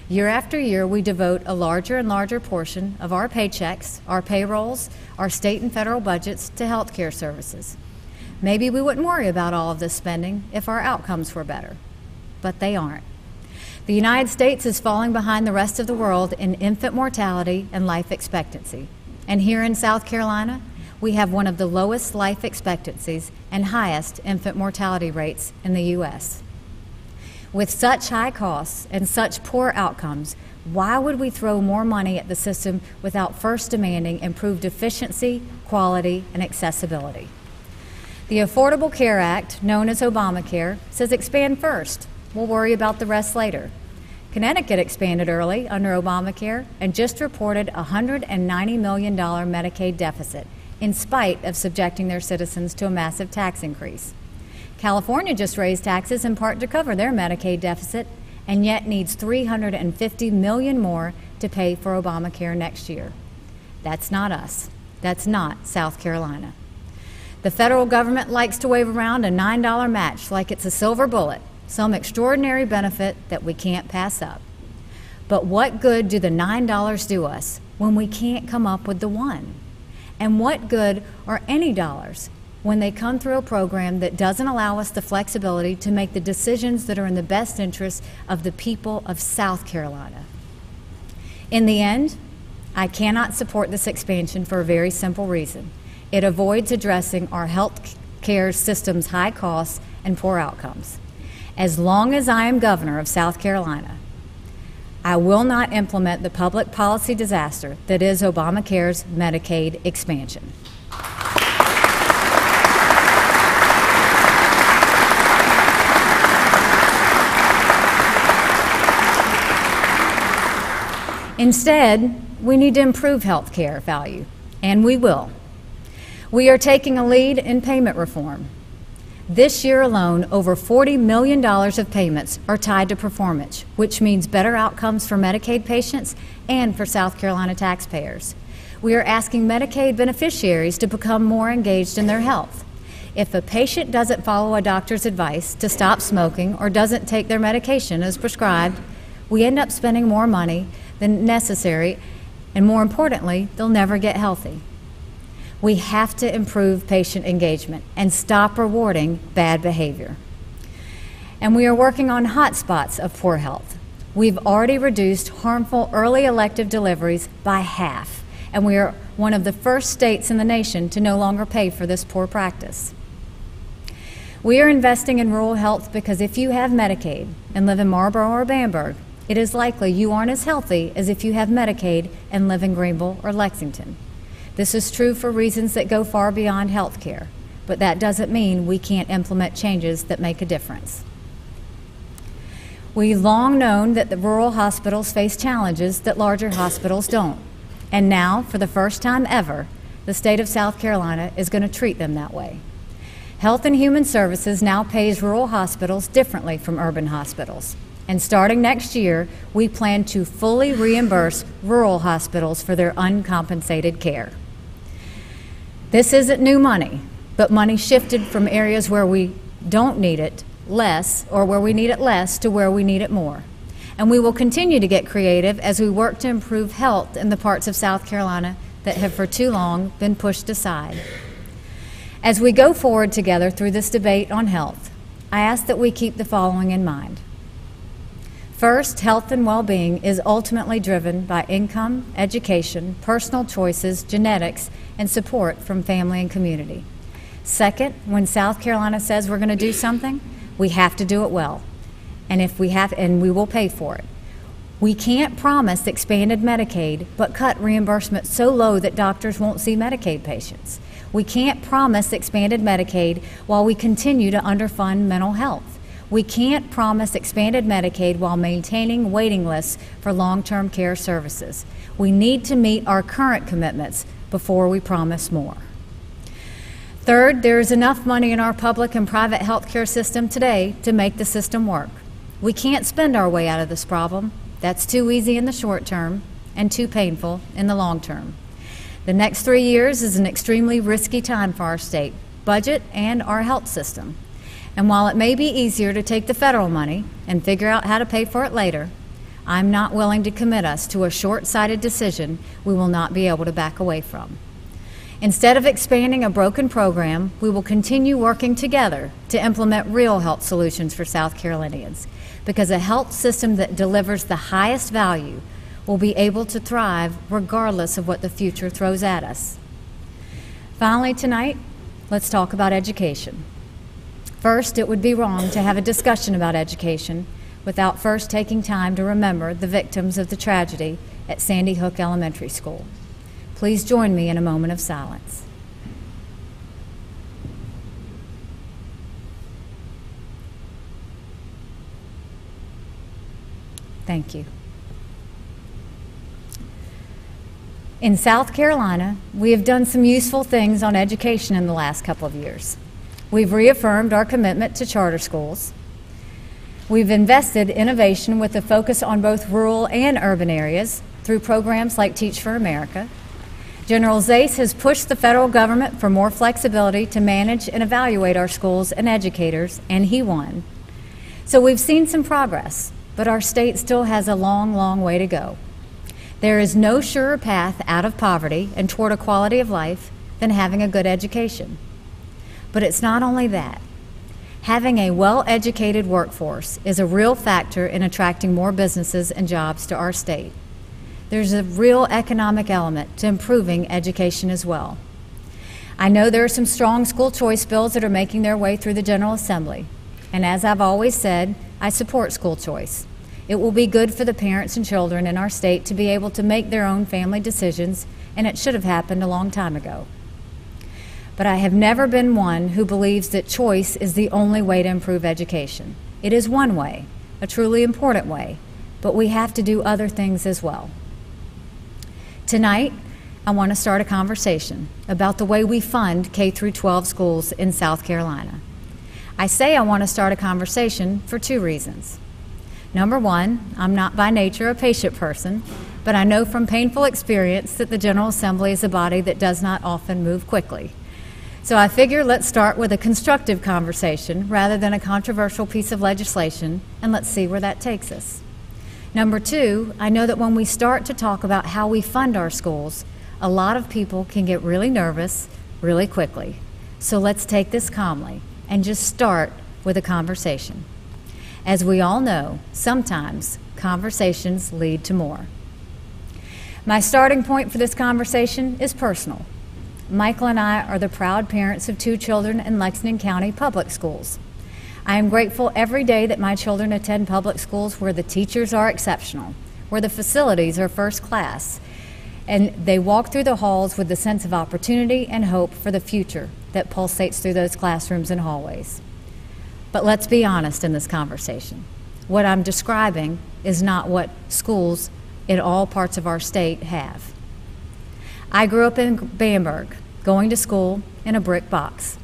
Year after year, we devote a larger and larger portion of our paychecks, our payrolls, our state and federal budgets to health care services. Maybe we wouldn't worry about all of this spending if our outcomes were better, but they aren't. The United States is falling behind the rest of the world in infant mortality and life expectancy. And here in South Carolina, we have one of the lowest life expectancies and highest infant mortality rates in the U.S. With such high costs and such poor outcomes, why would we throw more money at the system without first demanding improved efficiency, quality, and accessibility? The Affordable Care Act, known as Obamacare, says expand first. We'll worry about the rest later. Connecticut expanded early under Obamacare and just reported a $190 million Medicaid deficit, in spite of subjecting their citizens to a massive tax increase. California just raised taxes in part to cover their Medicaid deficit, and yet needs $350 million more to pay for Obamacare next year. That's not us. That's not South Carolina. The federal government likes to wave around a $9 match like it's a silver bullet, some extraordinary benefit that we can't pass up. But what good do the $9 do us when we can't come up with the one? And what good are any dollars when they come through a program that doesn't allow us the flexibility to make the decisions that are in the best interest of the people of South Carolina? In the end, I cannot support this expansion for a very simple reason. It avoids addressing our health care system's high costs and poor outcomes. As long as I am governor of South Carolina, I will not implement the public policy disaster that is Obamacare's Medicaid expansion. Instead, we need to improve health care value, and we will. We are taking a lead in payment reform. This year alone, over $40 million of payments are tied to performance, which means better outcomes for Medicaid patients and for South Carolina taxpayers. We are asking Medicaid beneficiaries to become more engaged in their health. If a patient doesn't follow a doctor's advice to stop smoking or doesn't take their medication as prescribed, we end up spending more money than necessary, and more importantly, they'll never get healthy. We have to improve patient engagement and stop rewarding bad behavior. And we are working on hotspots of poor health. We've already reduced harmful early elective deliveries by half, and we are one of the first states in the nation to no longer pay for this poor practice. We are investing in rural health because if you have Medicaid and live in Marlboro or Bamberg, it is likely you aren't as healthy as if you have Medicaid and live in Greenville or Lexington. This is true for reasons that go far beyond health care, but that doesn't mean we can't implement changes that make a difference. We've long known that the rural hospitals face challenges that larger hospitals don't. And now, for the first time ever, the state of South Carolina is going to treat them that way. Health and Human Services now pays rural hospitals differently from urban hospitals. And starting next year, we plan to fully reimburse rural hospitals for their uncompensated care. This isn't new money, but money shifted from areas where we don't need it less, or where we need it less, to where we need it more. And we will continue to get creative as we work to improve health in the parts of South Carolina that have for too long been pushed aside. As we go forward together through this debate on health, I ask that we keep the following in mind. First, health and well-being is ultimately driven by income, education, personal choices, genetics, and support from family and community. Second, when South Carolina says we're going to do something, we have to do it well, and we will pay for it. We can't promise expanded Medicaid, but cut reimbursement so low that doctors won't see Medicaid patients. We can't promise expanded Medicaid while we continue to underfund mental health. We can't promise expanded Medicaid while maintaining waiting lists for long-term care services. We need to meet our current commitments before we promise more. Third, there is enough money in our public and private health care system today to make the system work. We can't spend our way out of this problem. That's too easy in the short term and too painful in the long term. The next 3 years is an extremely risky time for our state, budget, and our health system. And while it may be easier to take the federal money and figure out how to pay for it later, I'm not willing to commit us to a short-sighted decision we will not be able to back away from. Instead of expanding a broken program, we will continue working together to implement real health solutions for South Carolinians. because a health system that delivers the highest value will be able to thrive regardless of what the future throws at us. Finally tonight, let's talk about education. First, it would be wrong to have a discussion about education without first taking time to remember the victims of the tragedy at Sandy Hook Elementary School. Please join me in a moment of silence. Thank you. In South Carolina, we have done some useful things on education in the last couple of years. We've reaffirmed our commitment to charter schools. We've invested innovation with a focus on both rural and urban areas through programs like Teach for America. General Zais has pushed the federal government for more flexibility to manage and evaluate our schools and educators, and he won. So we've seen some progress, but our state still has a long, long way to go. There is no surer path out of poverty and toward a quality of life than having a good education. But it's not only that. Having a well-educated workforce is a real factor in attracting more businesses and jobs to our state. There's a real economic element to improving education as well. I know there are some strong school choice bills that are making their way through the General Assembly. And as I've always said, I support school choice. It will be good for the parents and children in our state to be able to make their own family decisions, and it should have happened a long time ago. But I have never been one who believes that choice is the only way to improve education. It is one way, a truly important way, but we have to do other things as well. Tonight, I want to start a conversation about the way we fund K-12 schools in South Carolina. I say I want to start a conversation for two reasons. Number one, I'm not by nature a patient person, but I know from painful experience that the General Assembly is a body that does not often move quickly. So I figure let's start with a constructive conversation rather than a controversial piece of legislation, and let's see where that takes us. Number two, I know that when we start to talk about how we fund our schools, a lot of people can get really nervous really quickly. So let's take this calmly and just start with a conversation. As we all know, sometimes conversations lead to more. My starting point for this conversation is personal. Michael and I are the proud parents of 2 children in Lexington County public schools. I am grateful every day that my children attend public schools where the teachers are exceptional, where the facilities are first class, and they walk through the halls with the sense of opportunity and hope for the future that pulsates through those classrooms and hallways. But let's be honest in this conversation. What I'm describing is not what schools in all parts of our state have. I grew up in Bamberg, going to school in a brick box.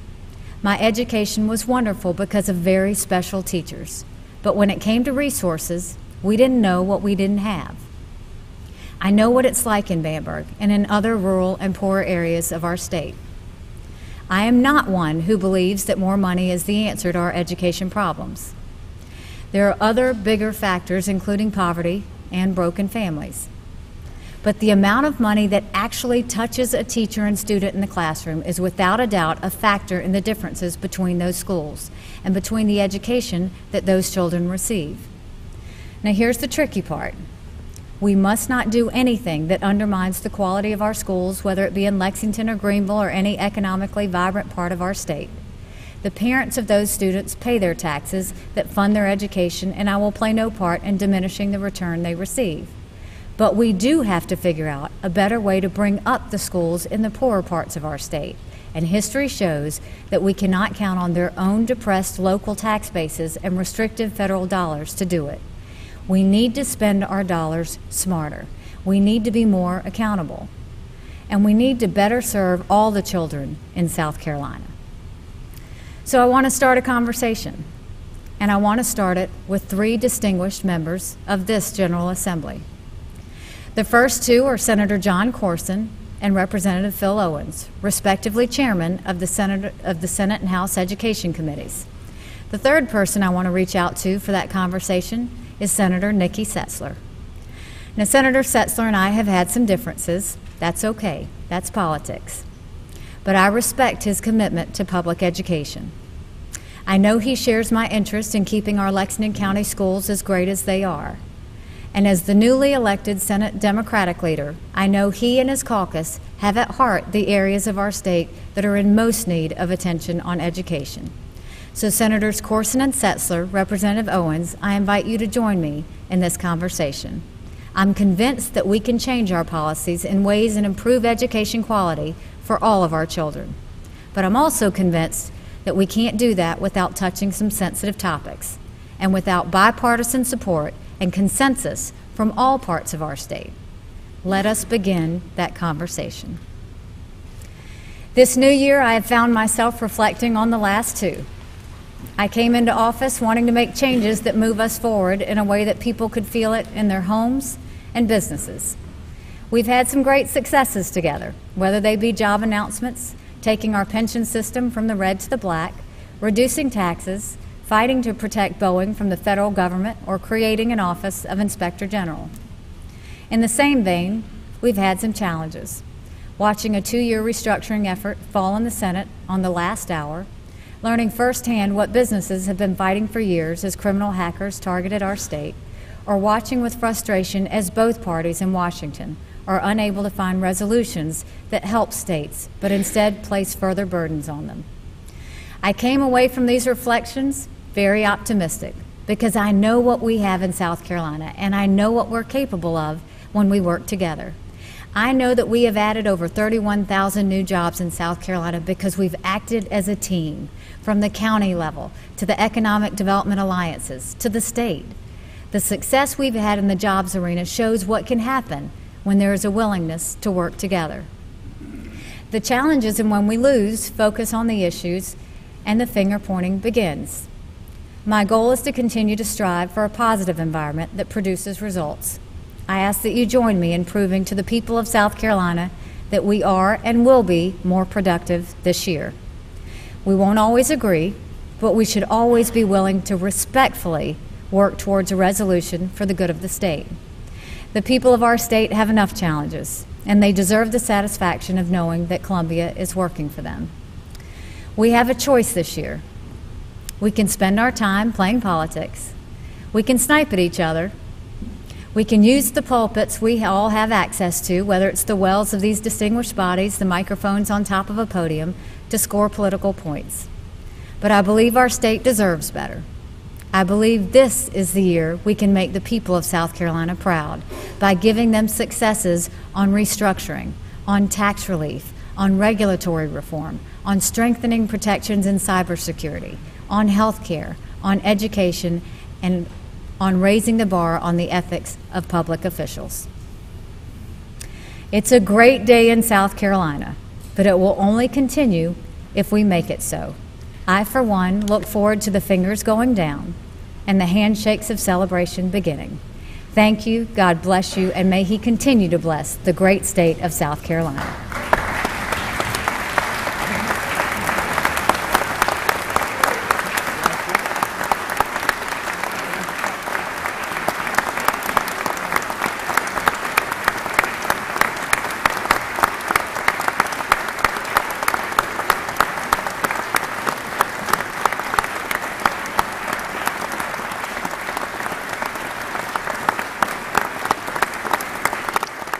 My education was wonderful because of very special teachers. But when it came to resources, we didn't know what we didn't have. I know what it's like in Bamberg and in other rural and poorer areas of our state. I am not one who believes that more money is the answer to our education problems. There are other bigger factors, including poverty and broken families. But the amount of money that actually touches a teacher and student in the classroom is without a doubt a factor in the differences between those schools and between the education that those children receive. Now here's the tricky part. We must not do anything that undermines the quality of our schools, whether it be in Lexington or Greenville or any economically vibrant part of our state. The parents of those students pay their taxes that fund their education, and I will play no part in diminishing the return they receive. But we do have to figure out a better way to bring up the schools in the poorer parts of our state. And history shows that we cannot count on their own depressed local tax bases and restrictive federal dollars to do it. We need to spend our dollars smarter. We need to be more accountable. And we need to better serve all the children in South Carolina. So I want to start a conversation. And I want to start it with 3 distinguished members of this General Assembly. The first 2 are Senator John Corson and Representative Phil Owens, respectively chairman of the Senate and House Education Committees. The third person I want to reach out to for that conversation is Senator Nikki Setzler. Now, Senator Setzler and I have had some differences. That's okay. That's politics. But I respect his commitment to public education. I know he shares my interest in keeping our Lexington County schools as great as they are. And as the newly elected Senate Democratic leader, I know he and his caucus have at heart the areas of our state that are in most need of attention on education. So Senators Corson and Setzler, Representative Owens, I invite you to join me in this conversation. I'm convinced that we can change our policies in ways and improve education quality for all of our children. But I'm also convinced that we can't do that without touching some sensitive topics and without bipartisan support and consensus from all parts of our state. Let us begin that conversation. This new year, I have found myself reflecting on the last two. I came into office wanting to make changes that move us forward in a way that people could feel it in their homes and businesses. We've had some great successes together, whether they be job announcements, taking our pension system from the red to the black, reducing taxes, fighting to protect Boeing from the federal government, or creating an Office of Inspector General. In the same vein, we've had some challenges. Watching a 2-year restructuring effort fall in the Senate on the last hour, learning firsthand what businesses have been fighting for years as criminal hackers targeted our state, or watching with frustration as both parties in Washington are unable to find resolutions that help states, but instead place further burdens on them. I came away from these reflections very optimistic because I know what we have in South Carolina and I know what we're capable of when we work together. I know that we have added over 31,000 new jobs in South Carolina because we've acted as a team, from the county level to the economic development alliances to the state. The success we've had in the jobs arena shows what can happen when there is a willingness to work together. The challenges and when we lose focus on the issues and the finger pointing begins. My goal is to continue to strive for a positive environment that produces results. I ask that you join me in proving to the people of South Carolina that we are and will be more productive this year. We won't always agree, but we should always be willing to respectfully work towards a resolution for the good of the state. The people of our state have enough challenges, and they deserve the satisfaction of knowing that Columbia is working for them. We have a choice this year. We can spend our time playing politics. We can snipe at each other. We can use the pulpits we all have access to, whether it's the wells of these distinguished bodies, the microphones on top of a podium, to score political points. But I believe our state deserves better. I believe this is the year we can make the people of South Carolina proud by giving them successes on restructuring, on tax relief, on regulatory reform, on strengthening protections in cybersecurity, on health care, on education, and on raising the bar on the ethics of public officials. It's a great day in South Carolina, but it will only continue if we make it so. I, for one, look forward to the fingers going down and the handshakes of celebration beginning. Thank you, God bless you, and may He continue to bless the great state of South Carolina.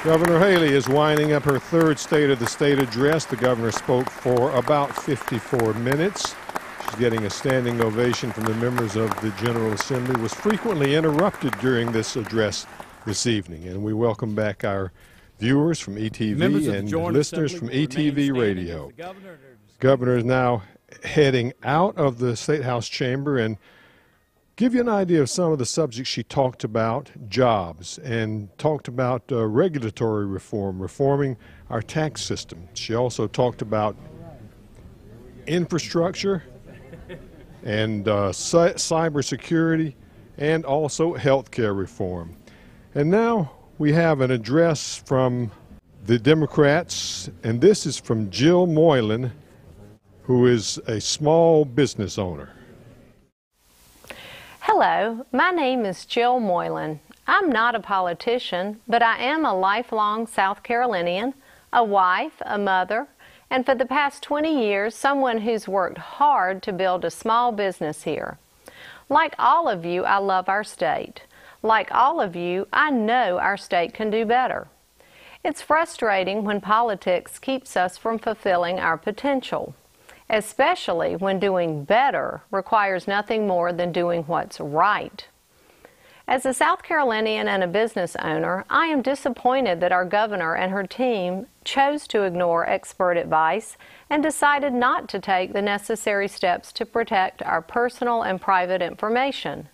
Governor Haley is winding up her third State of the State address. The governor spoke for about 54 minutes. She's getting a standing ovation from the members of the General Assembly, was frequently interrupted during this address this evening. And we welcome back our viewers from ETV and listeners from ETV Radio. Governor is now heading out of the State House chamber and give you an idea of some of the subjects she talked about: jobs, and talked about regulatory reform, reforming our tax system. She also talked about infrastructure and cybersecurity, and also health care reform. And now we have an address from the Democrats, and this is from Jill Moylan, who is a small business owner. Hello, my name is Jill Moylan. I'm not a politician, but I am a lifelong South Carolinian, a wife, a mother, and for the past 20 years, someone who's worked hard to build a small business here. Like all of you, I love our state. Like all of you, I know our state can do better. It's frustrating when politics keeps us from fulfilling our potential, especially when doing better requires nothing more than doing what's right. As a South Carolinian and a business owner, I am disappointed that our governor and her team chose to ignore expert advice and decided not to take the necessary steps to protect our personal and private information.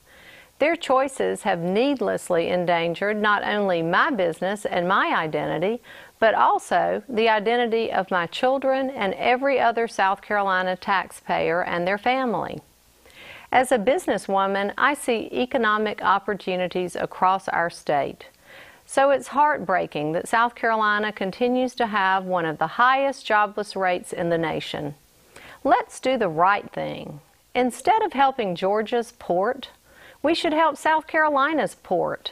Their choices have needlessly endangered not only my business and my identity, but also the identity of my children and every other South Carolina taxpayer and their family. As a businesswoman, I see economic opportunities across our state. So it's heartbreaking that South Carolina continues to have one of the highest jobless rates in the nation. Let's do the right thing. Instead of helping Georgia's port, we should help South Carolina's port.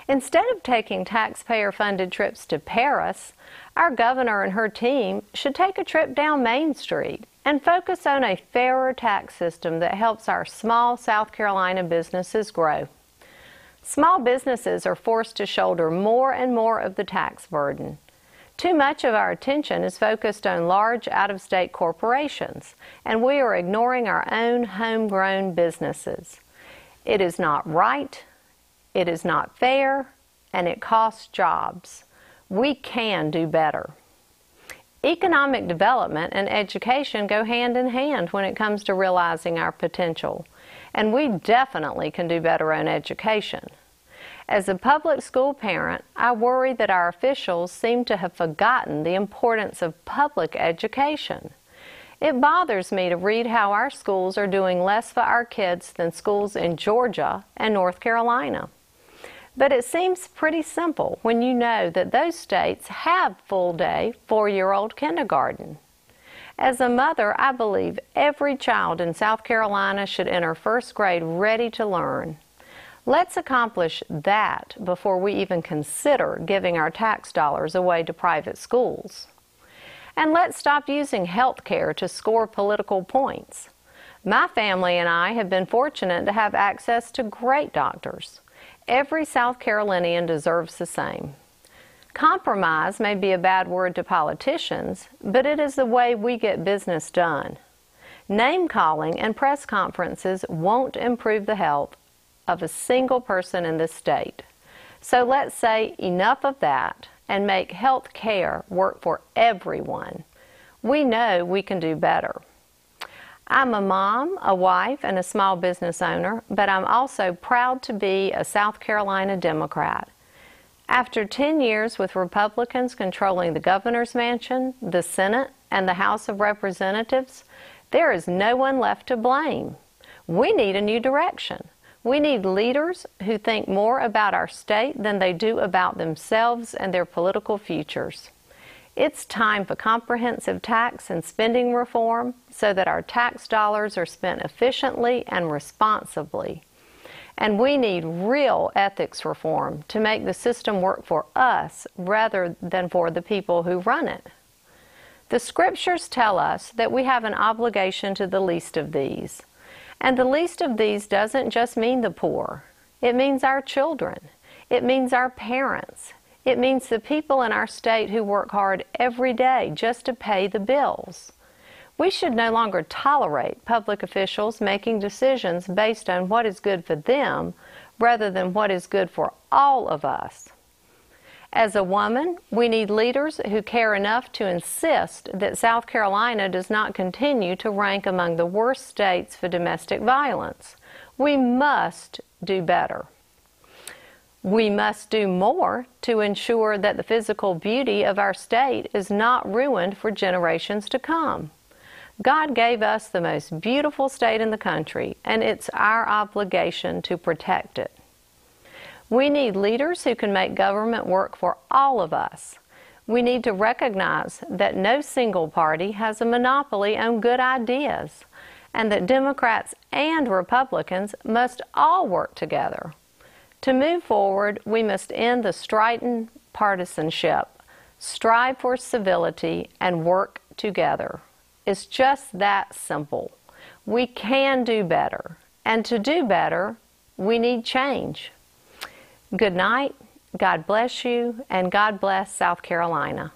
Instead of taking taxpayer-funded trips to Paris, our governor and her team should take a trip down Main Street and focus on a fairer tax system that helps our small South Carolina businesses grow. Small businesses are forced to shoulder more and more of the tax burden. Too much of our attention is focused on large out-of-state corporations, and we are ignoring our own homegrown businesses. It is not right, it is not fair, and it costs jobs. We can do better. Economic development and education go hand in hand when it comes to realizing our potential, and we definitely can do better on education. As a public school parent, I worry that our officials seem to have forgotten the importance of public education. It bothers me to read how our schools are doing less for our kids than schools in Georgia and North Carolina. But it seems pretty simple when you know that those states have full-day, 4-year-old kindergarten. As a mother, I believe every child in South Carolina should enter first grade ready to learn. Let's accomplish that before we even consider giving our tax dollars away to private schools. And let's stop using health care to score political points. My family and I have been fortunate to have access to great doctors. Every South Carolinian deserves the same. Compromise may be a bad word to politicians, but it is the way we get business done. Name-calling and press conferences won't improve the health of a single person in this state. So let's say enough of that and make health care work for everyone. We know we can do better. I'm a mom, a wife, and a small business owner, but I'm also proud to be a South Carolina Democrat. After 10 years with Republicans controlling the governor's mansion, the Senate, and the House of Representatives, there is no one left to blame. We need a new direction. We need leaders who think more about our state than they do about themselves and their political futures. It's time for comprehensive tax and spending reform so that our tax dollars are spent efficiently and responsibly. And we need real ethics reform to make the system work for us rather than for the people who run it. The scriptures tell us that we have an obligation to the least of these. And the least of these doesn't just mean the poor. It means our children. It means our parents. It means the people in our state who work hard every day just to pay the bills. We should no longer tolerate public officials making decisions based on what is good for them rather than what is good for all of us. As a woman, we need leaders who care enough to insist that South Carolina does not continue to rank among the worst states for domestic violence. We must do better. We must do more to ensure that the physical beauty of our state is not ruined for generations to come. God gave us the most beautiful state in the country, and it's our obligation to protect it. We need leaders who can make government work for all of us. We need to recognize that no single party has a monopoly on good ideas, and that Democrats and Republicans must all work together. To move forward, we must end the strident partisanship, strive for civility, and work together. It's just that simple. We can do better, and to do better, we need change. Good night, God bless you, and God bless South Carolina.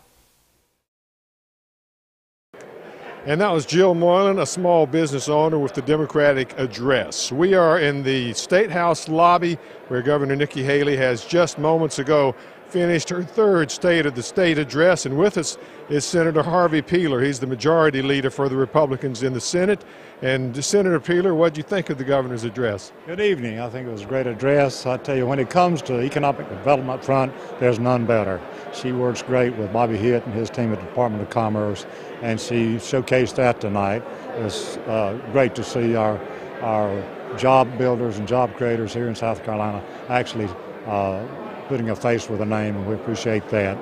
And that was Jill Moylan, a small business owner, with the Democratic address. We are in the State House lobby where Governor Nikki Haley has just moments ago finished her third State of the State address. And with us is Senator Harvey Peeler. He's the majority leader for the Republicans in the Senate. And Senator Peeler, what did you think of the governor's address? Good evening. I think it was a great address. I tell you, when it comes to economic development front, there's none better. She works great with Bobby Hitt and his team at the Department of Commerce, and she showcased that tonight. It's great to see our job builders and job creators here in South Carolina actually putting a face with a name, and we appreciate that.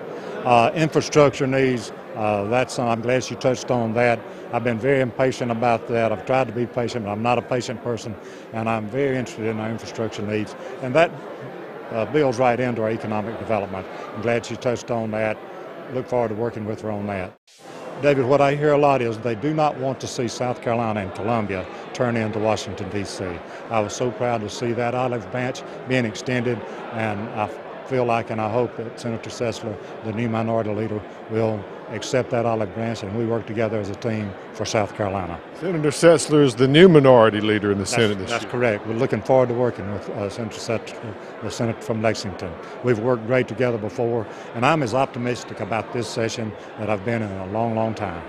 Infrastructure needs, I'm glad she touched on that. I've been very impatient about that. I've tried to be patient, but I'm not a patient person, and I'm very interested in our infrastructure needs. And that builds right into our economic development. I'm glad she touched on that. Look forward to working with her on that. David, what I hear a lot is they do not want to see South Carolina and Columbia turn into Washington, D.C. I was so proud to see that olive branch being extended, and I feel like and I hope that Senator Sessler, the new minority leader, will accept that olive branch, and we work together as a team for South Carolina. Senator Sessler is the new minority leader in the Senate this year. That's correct. We're looking forward to working with Senator Sessler, the senator from Lexington. We've worked great together before, and I'm as optimistic about this session that I've been in a long, long time.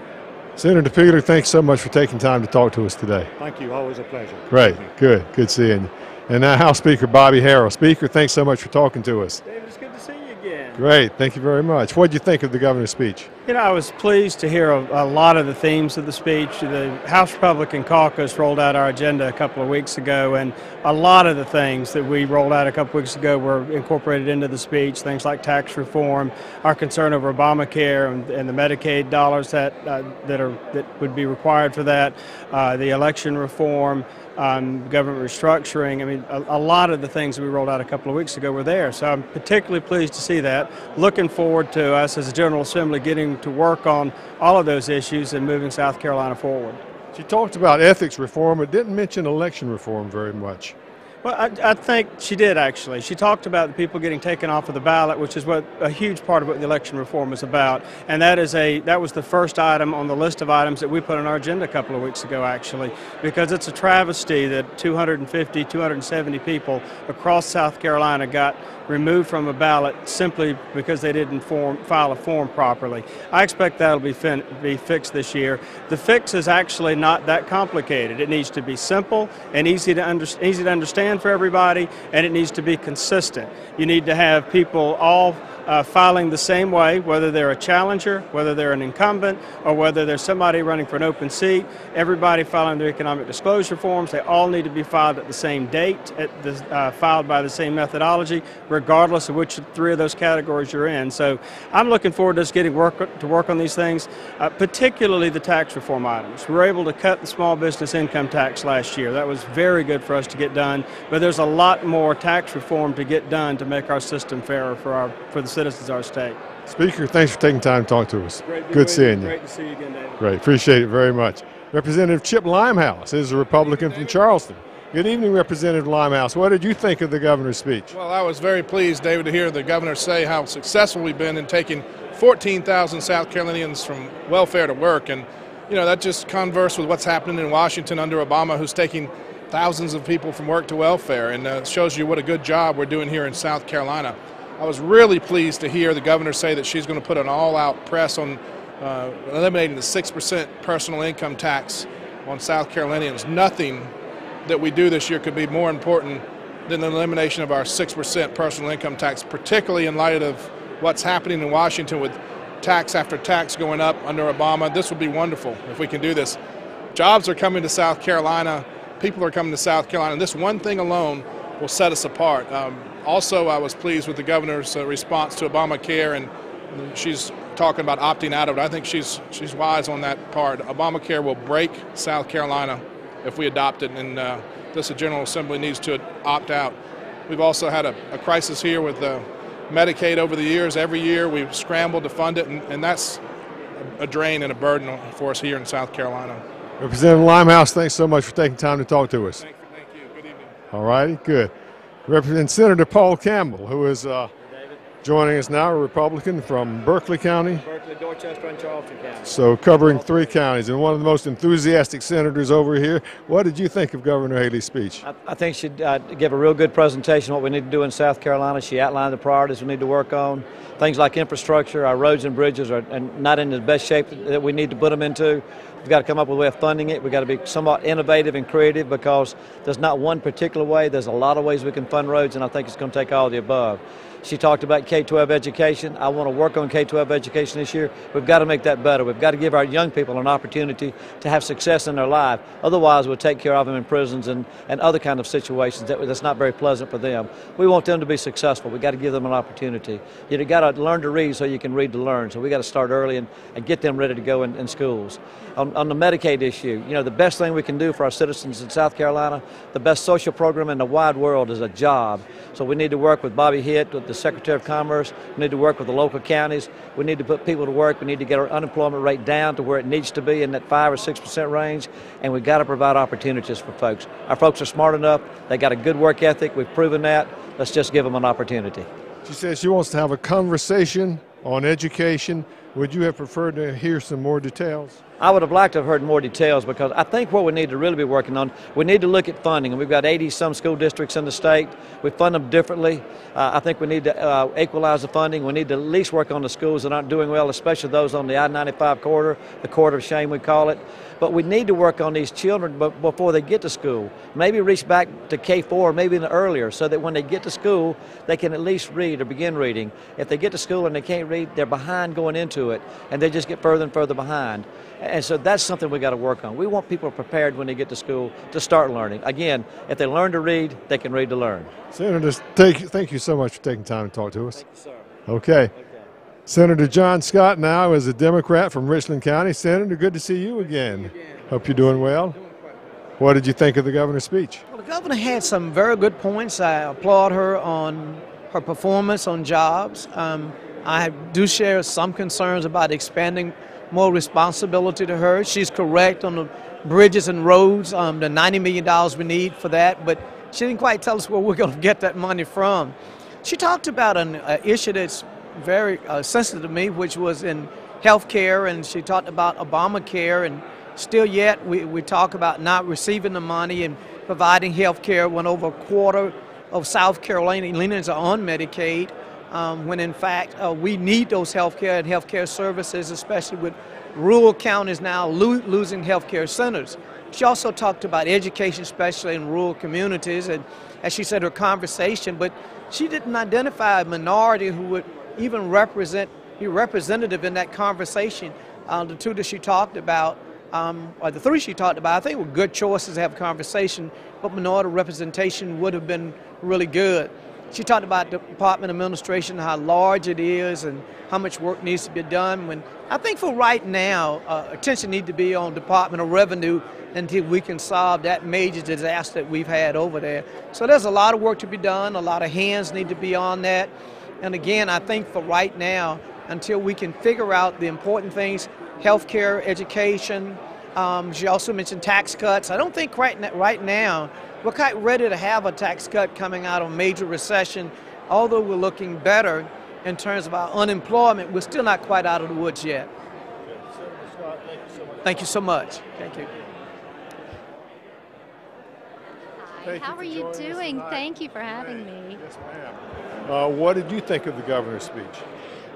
Senator Peeler, thanks so much for taking time to talk to us today. Thank you. Always a pleasure. Great. Good seeing you. And now House Speaker Bobby Harrell. Speaker, thanks so much for talking to us. David, it's good to see you again. Great. Thank you very much. What did you think of the governor's speech? You know, I was pleased to hear a lot of the themes of the speech. The House Republican Caucus rolled out our agenda a couple of weeks ago, and a lot of the things that we rolled out a couple of weeks ago were incorporated into the speech, things like tax reform, our concern over Obamacare and the Medicaid dollars that would be required for that, the election reform, government restructuring. I mean, a lot of the things we rolled out a couple of weeks ago were there. So I'm particularly pleased to see that. Looking forward to us as a General Assembly getting to work on all of those issues and moving South Carolina forward. She talked about ethics reform, but didn't mention election reform very much. Well, I think she did, actually. She talked about the people getting taken off of the ballot, which is what a huge part of what the election reform is about. And that was the first item on the list of items that we put on our agenda a couple of weeks ago, actually, because it's a travesty that 250, 270 people across South Carolina got removed from a ballot simply because they didn't file a form properly. I expect that'll be fixed this year. The fix is actually not that complicated. It needs to be simple and easy to understand for everybody, and it needs to be consistent. You need to have people all filing the same way, whether they're a challenger, whether they're an incumbent, or whether there's somebody running for an open seat. Everybody filing their economic disclosure forms. They all need to be filed at the same date, filed by the same methodology, regardless of which three of those categories you're in. So I'm looking forward to us getting to work on these things, particularly the tax reform items. We were able to cut the small business income tax last year. That was very good for us to get done, but there's a lot more tax reform to get done to make our system fairer for the citizens of our state. Speaker, thanks for taking time to talk to us. Good seeing you. Great to see you again, David. Great. Appreciate it very much. Representative Chip Limehouse is a Republican from Charleston. Good evening, Representative Limehouse. What did you think of the governor's speech? Well, I was very pleased, David, to hear the governor say how successful we've been in taking 14,000 South Carolinians from welfare to work. And, you know, that just converses with what's happening in Washington under Obama, who's taking thousands of people from work to welfare. And it shows you what a good job we're doing here in South Carolina. I was really pleased to hear the governor say that she's going to put an all-out press on eliminating the 6% personal income tax on South Carolinians. Nothing that we do this year could be more important than the elimination of our 6% personal income tax, particularly in light of what's happening in Washington with tax after tax going up under Obama. This would be wonderful if we can do this. Jobs are coming to South Carolina. People are coming to South Carolina. This one thing alone will set us apart. Also, I was pleased with the governor's response to Obamacare, and she's talking about opting out of it. I think she's wise on that part. Obamacare will break South Carolina if we adopt it, and this General Assembly needs to opt out. We've also had a crisis here with Medicaid over the years. Every year we've scrambled to fund it, and that's a drain and a burden for us here in South Carolina. Representative Limehouse, thanks so much for taking time to talk to us. Thank you. Good evening. All righty, good. Representative Senator Paul Campbell, who is joining us now, a Republican from Berkeley County. Berkeley, Dorchester, and Charleston County. So covering 3 counties, and one of the most enthusiastic senators over here. What did you think of Governor Haley's speech? I think she gave a real good presentation on what we need to do in South Carolina. She outlined the priorities we need to work on. Things like infrastructure, our roads and bridges are not in the best shape that we need to put them into. We've got to come up with a way of funding it. We've got to be somewhat innovative and creative because there's not one particular way. There's a lot of ways we can fund roads, and I think it's going to take all of the above. She talked about K-12 education. I want to work on K-12 education this year. We've got to make that better. We've got to give our young people an opportunity to have success in their life. Otherwise, we'll take care of them in prisons and other kind of situations that's not very pleasant for them. We want them to be successful. We've got to give them an opportunity. You've got to learn to read so you can read to learn. So we've got to start early and get them ready to go in schools. On the Medicaid issue, the best thing we can do for our citizens in South Carolina, the best social program in the wide world is a job. So we need to work with Bobby Hitt, with the Secretary of Commerce. We need to work with the local counties. We need to put people to work. We need to get our unemployment rate down to where it needs to be in that 5 or 6% range. And we've got to provide opportunities for folks. Our folks are smart enough. They got a good work ethic. We've proven that. Let's just give them an opportunity. She says she wants to have a conversation on education. Would you have preferred to hear some more details? I would have liked to have heard more details because I think what we need to really be working on, we need to look at funding. And we've got 80-some school districts in the state. We fund them differently. I think we need to equalize the funding. We need to at least work on the schools that aren't doing well, especially those on the I-95 corridor, the corridor of shame we call it. But we need to work on these children before they get to school. Maybe reach back to K-4, maybe even earlier, so that when they get to school, they can at least read or begin reading. If they get to school and they can't read, they're behind going into it, and they just get further and further behind. And so that's something we got to work on. We want people prepared when they get to school to start learning. Again, if they learn to read, they can read to learn. Senator, thank you so much for taking time to talk to us. Thank you, sir. Okay. Senator John Scott now is a Democrat from Richland County. Senator, good to see you again. Hope you're doing well. What did you think of the governor's speech? Well, the governor had some very good points. I applaud her on her performance on jobs. I do share some concerns about expanding more responsibility to her. She's correct on the bridges and roads, the $90 million we need for that, but she didn't quite tell us where we're going to get that money from. She talked about an issue that's very sensitive to me, which was in health care, and she talked about Obamacare, and still yet we talk about not receiving the money and providing health care when over a quarter of South Carolinians are on Medicaid, when in fact we need those health care and health care services, especially with rural counties now losing health care centers. She also talked about education, especially in rural communities, and as she said, her conversation, but she didn't identify a minority who would even be representative in that conversation. The two that she talked about, or the three she talked about, I think were good choices to have a conversation, but minority representation would have been really good. She talked about the Department of Administration, how large it is and how much work needs to be done. When I think for right now, attention needs to be on Department of Revenue until we can solve that major disaster that we've had over there. So there's a lot of work to be done, a lot of hands need to be on that. And again, I think for right now, until we can figure out the important things, healthcare, education, she also mentioned tax cuts. I don't think right now we're quite ready to have a tax cut coming out of a major recession. Although we're looking better in terms of our unemployment, we're still not quite out of the woods yet. Thank you so much. Thank you. Hi, how are you doing? Thank you for having me. Yes, ma'am. What did you think of the governor's speech?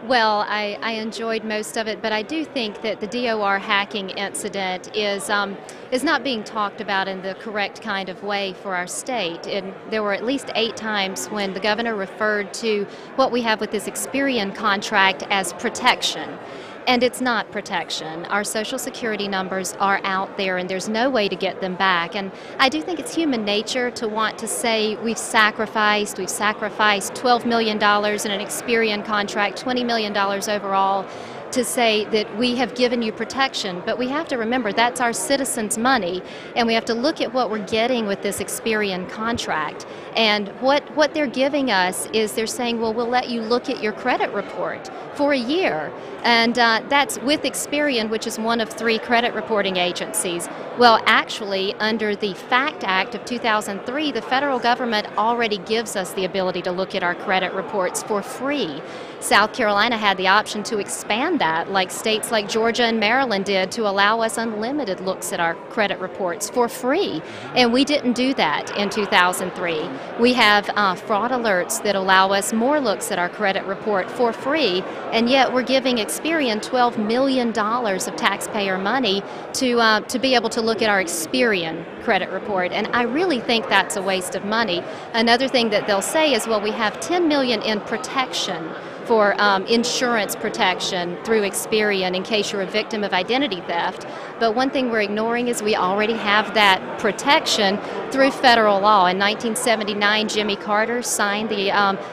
Well, I enjoyed most of it, but I do think that the DOR hacking incident is not being talked about in the correct kind of way for our state. And there were at least 8 times when the governor referred to what we have with this Experian contract as protection. And it's not protection. Our Social Security numbers are out there and there's no way to get them back. And I do think it's human nature to want to say we've sacrificed $12 million in an Experian contract, $20 million overall. to say that we have given you protection, but we have to remember that's our citizens' money, and we have to look at what we're getting with this Experian contract. And what they're giving us is they're saying, well, we'll let you look at your credit report for a year. And that's with Experian, which is one of 3 credit reporting agencies. Well, actually, under the FACT Act of 2003, the federal government already gives us the ability to look at our credit reports for free. South Carolina had the option to expand that, like states like Georgia and Maryland did, to allow us unlimited looks at our credit reports for free. And we didn't do that in 2003. We have fraud alerts that allow us more looks at our credit report for free, and yet we're giving Experian $12 million of taxpayer money to be able to look at our Experian credit report. And I really think that's a waste of money. Another thing that they'll say is, well, we have $10 million in protection for insurance protection through Experian in case you're a victim of identity theft. But one thing we're ignoring is we already have that protection through federal law. In 1979, Jimmy Carter signed the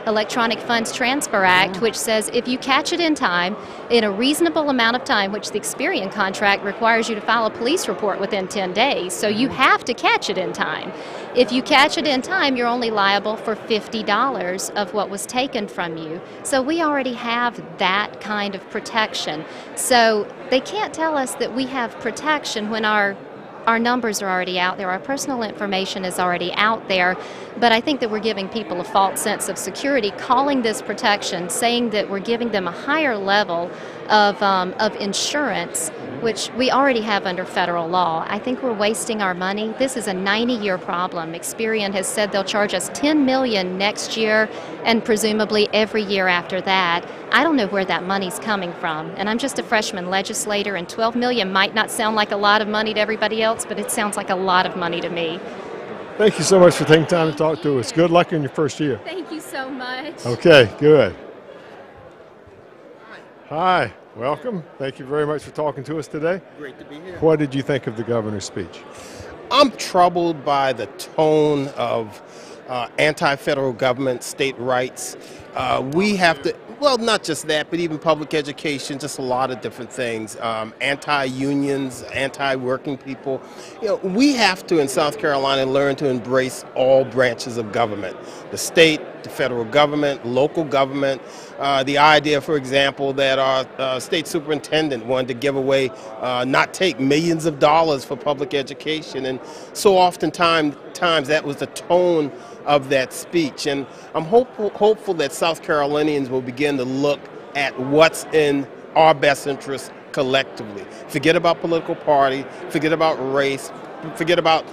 Electronic Funds Transfer Act, which says if you catch it in time, in a reasonable amount of time, which the Experian contract requires you to file a police report within 10 days, so you have to catch it in time. If you catch it in time, you're only liable for $50 of what was taken from you. So we already have that kind of protection. So they can't tell us that we have protection when our numbers are already out there, our personal information is already out there, but I think that we're giving people a false sense of security, calling this protection, saying that we're giving them a higher level of insurance, which we already have under federal law. I think we're wasting our money. This is a 90-year problem. Experian has said they'll charge us $10 million next year and presumably every year after that. I don't know where that money's coming from, and I'm just a freshman legislator, and $12 million might not sound like a lot of money to everybody else, but it sounds like a lot of money to me. Thank you so much for taking time to talk to us. Good luck in your first year. Thank you so much. Okay, good. Hi, welcome. Thank you very much for talking to us today. Great to be here. What did you think of the governor's speech? I'm troubled by the tone of anti-federal government, state rights. We have to, well, not just that, but even public education, just a lot of different things. Anti-unions, anti-working people. You know, we have to, in South Carolina, learn to embrace all branches of government. The state, the federal government, local government. The idea, for example, that our state superintendent wanted to give away, not take millions of dollars for public education. And so oftentimes that was the tone of that speech. And I'm hopeful that South Carolinians will begin to look at what's in our best interest collectively. Forget about political party, forget about race, forget about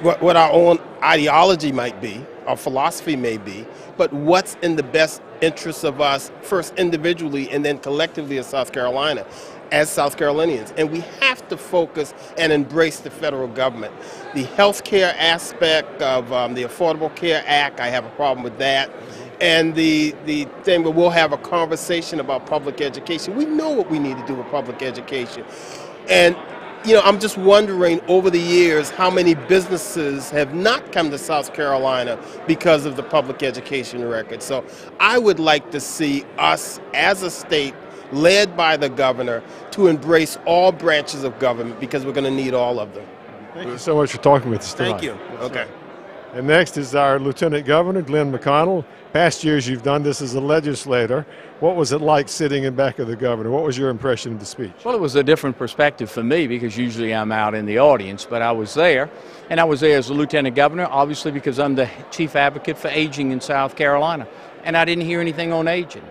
what our own ideology might be, our philosophy may be, but what's in the best interests of us, first individually and then collectively as South Carolina, as South Carolinians. And we have to focus and embrace the federal government. The health care aspect of the Affordable Care Act, I have a problem with that. And the thing where we'll have a conversation about public education. We know what we need to do with public education. And you know, I'm just wondering over the years how many businesses have not come to South Carolina because of the public education record. So I would like to see us as a state led by the governor to embrace all branches of government because we're going to need all of them. Thank you so much for talking with us tonight. Thank you. Okay. And next is our Lieutenant Governor, Glenn McConnell. Past years you've done this as a legislator. What was it like sitting in back of the governor? What was your impression of the speech? Well, it was a different perspective for me because usually I'm out in the audience, but I was there. And I was there as a lieutenant governor, obviously because I'm the chief advocate for aging in South Carolina. And I didn't hear anything on aging.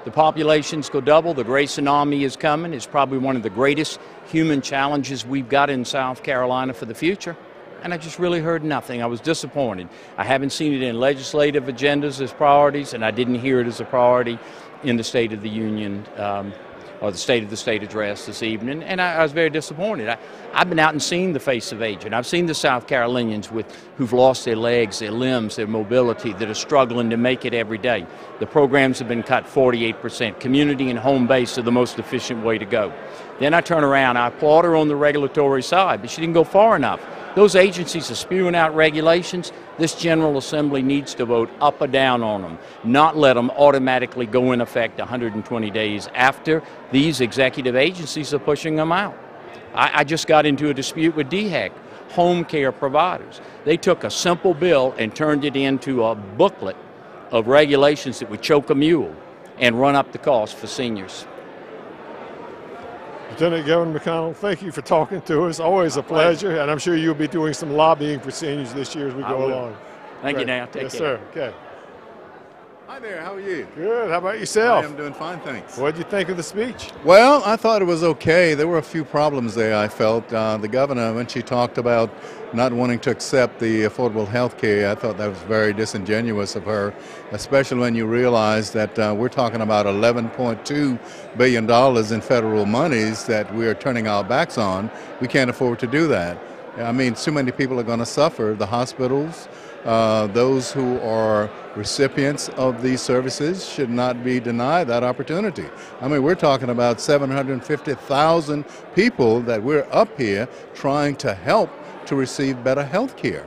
The population's go double. The great tsunami is coming. It's probably one of the greatest human challenges we've got in South Carolina for the future. And I just really heard nothing. I was disappointed. I haven't seen it in legislative agendas as priorities, and I didn't hear it as a priority in the State of the Union or the State of the State address this evening, and I was very disappointed. I've been out and seen the face of aging. I've seen the South Carolinians who've lost their legs, their limbs, their mobility, that are struggling to make it every day. The programs have been cut 48%. Community and home-based are the most efficient way to go. Then I turn around, I applaud her on the regulatory side, but she didn't go far enough Those agencies are spewing out regulations. This General Assembly needs to vote up or down on them, not let them automatically go in effect 120 days after these executive agencies are pushing them out. I just got into a dispute with DHEC, home care providers. They took a simple bill and turned it into a booklet of regulations that would choke a mule and run up the cost for seniors. Lieutenant Governor McConnell, thank you for talking to us. Always a pleasure, and I'm sure you'll be doing some lobbying for seniors this year as we go along. Thank you now. Take care. Yes, sir. Okay. Hi there, how are you? Good. How about yourself? I am doing fine, thanks. What did you think of the speech? Well, I thought it was okay. There were a few problems there, I felt. The governor, when she talked about not wanting to accept the affordable health care, I thought that was very disingenuous of her, especially when you realize that we're talking about $11.2 billion in federal monies that we're turning our backs on. We can't afford to do that. I mean, too many people are going to suffer. The hospitals, those who are recipients of these services should not be denied that opportunity. I mean, we're talking about 750,000 people that we're up here trying to help to receive better health care.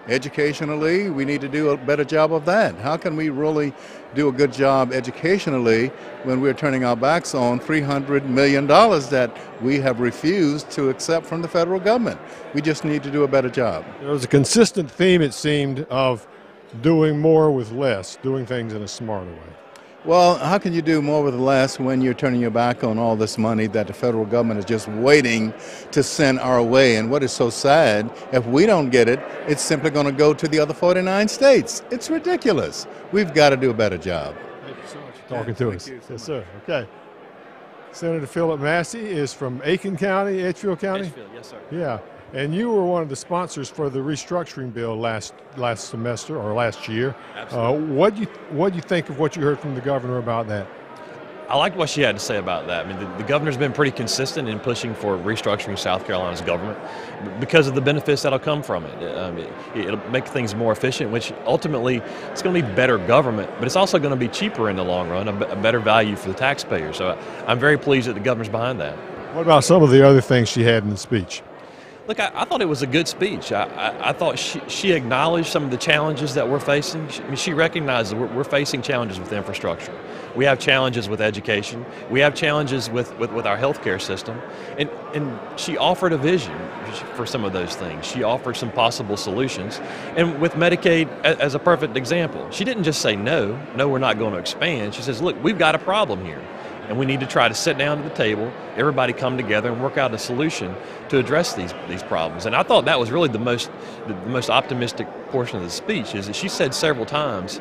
Educationally, we need to do a better job of that. How can we really do a good job educationally when we're turning our backs on $300 million that we have refused to accept from the federal government? We just need to do a better job. There was a consistent theme, it seemed, of doing more with less, doing things in a smarter way. Well, how can you do more with less when you're turning your back on all this money that the federal government is just waiting to send our way? And what is so sad, if we don't get it, it's simply going to go to the other 49 states. It's ridiculous. We've got to do a better job. Thank you so much for talking to us. Yes, sir. Okay. Senator Philip Massey is from Aiken County, Edgefield County? Edgefield, yes, sir. Yeah. And you were one of the sponsors for the restructuring bill last semester or last year. Absolutely. What do you think of what you heard from the governor about that? I liked what she had to say about that. I mean, the governor's been pretty consistent in pushing for restructuring South Carolina's government because of the benefits that'll come from it. It'll make things more efficient, which ultimately it's going to be better government, but it's also going to be cheaper in the long run, a better value for the taxpayer. So I'm very pleased that the governor's behind that. What about some of the other things she had in the speech? Look, I thought it was a good speech. I thought she acknowledged some of the challenges that we're facing. She recognized that we're facing challenges with infrastructure. We have challenges with education. We have challenges with our healthcare system. And she offered a vision for some of those things. She offered some possible solutions. And with Medicaid as a perfect example, she didn't just say, no, we're not going to expand. She says, look, we've got a problem here. And we need to try to sit down at the table, everybody come together and work out a solution to address these problems. And I thought that was really the most optimistic portion of the speech, is that she said several times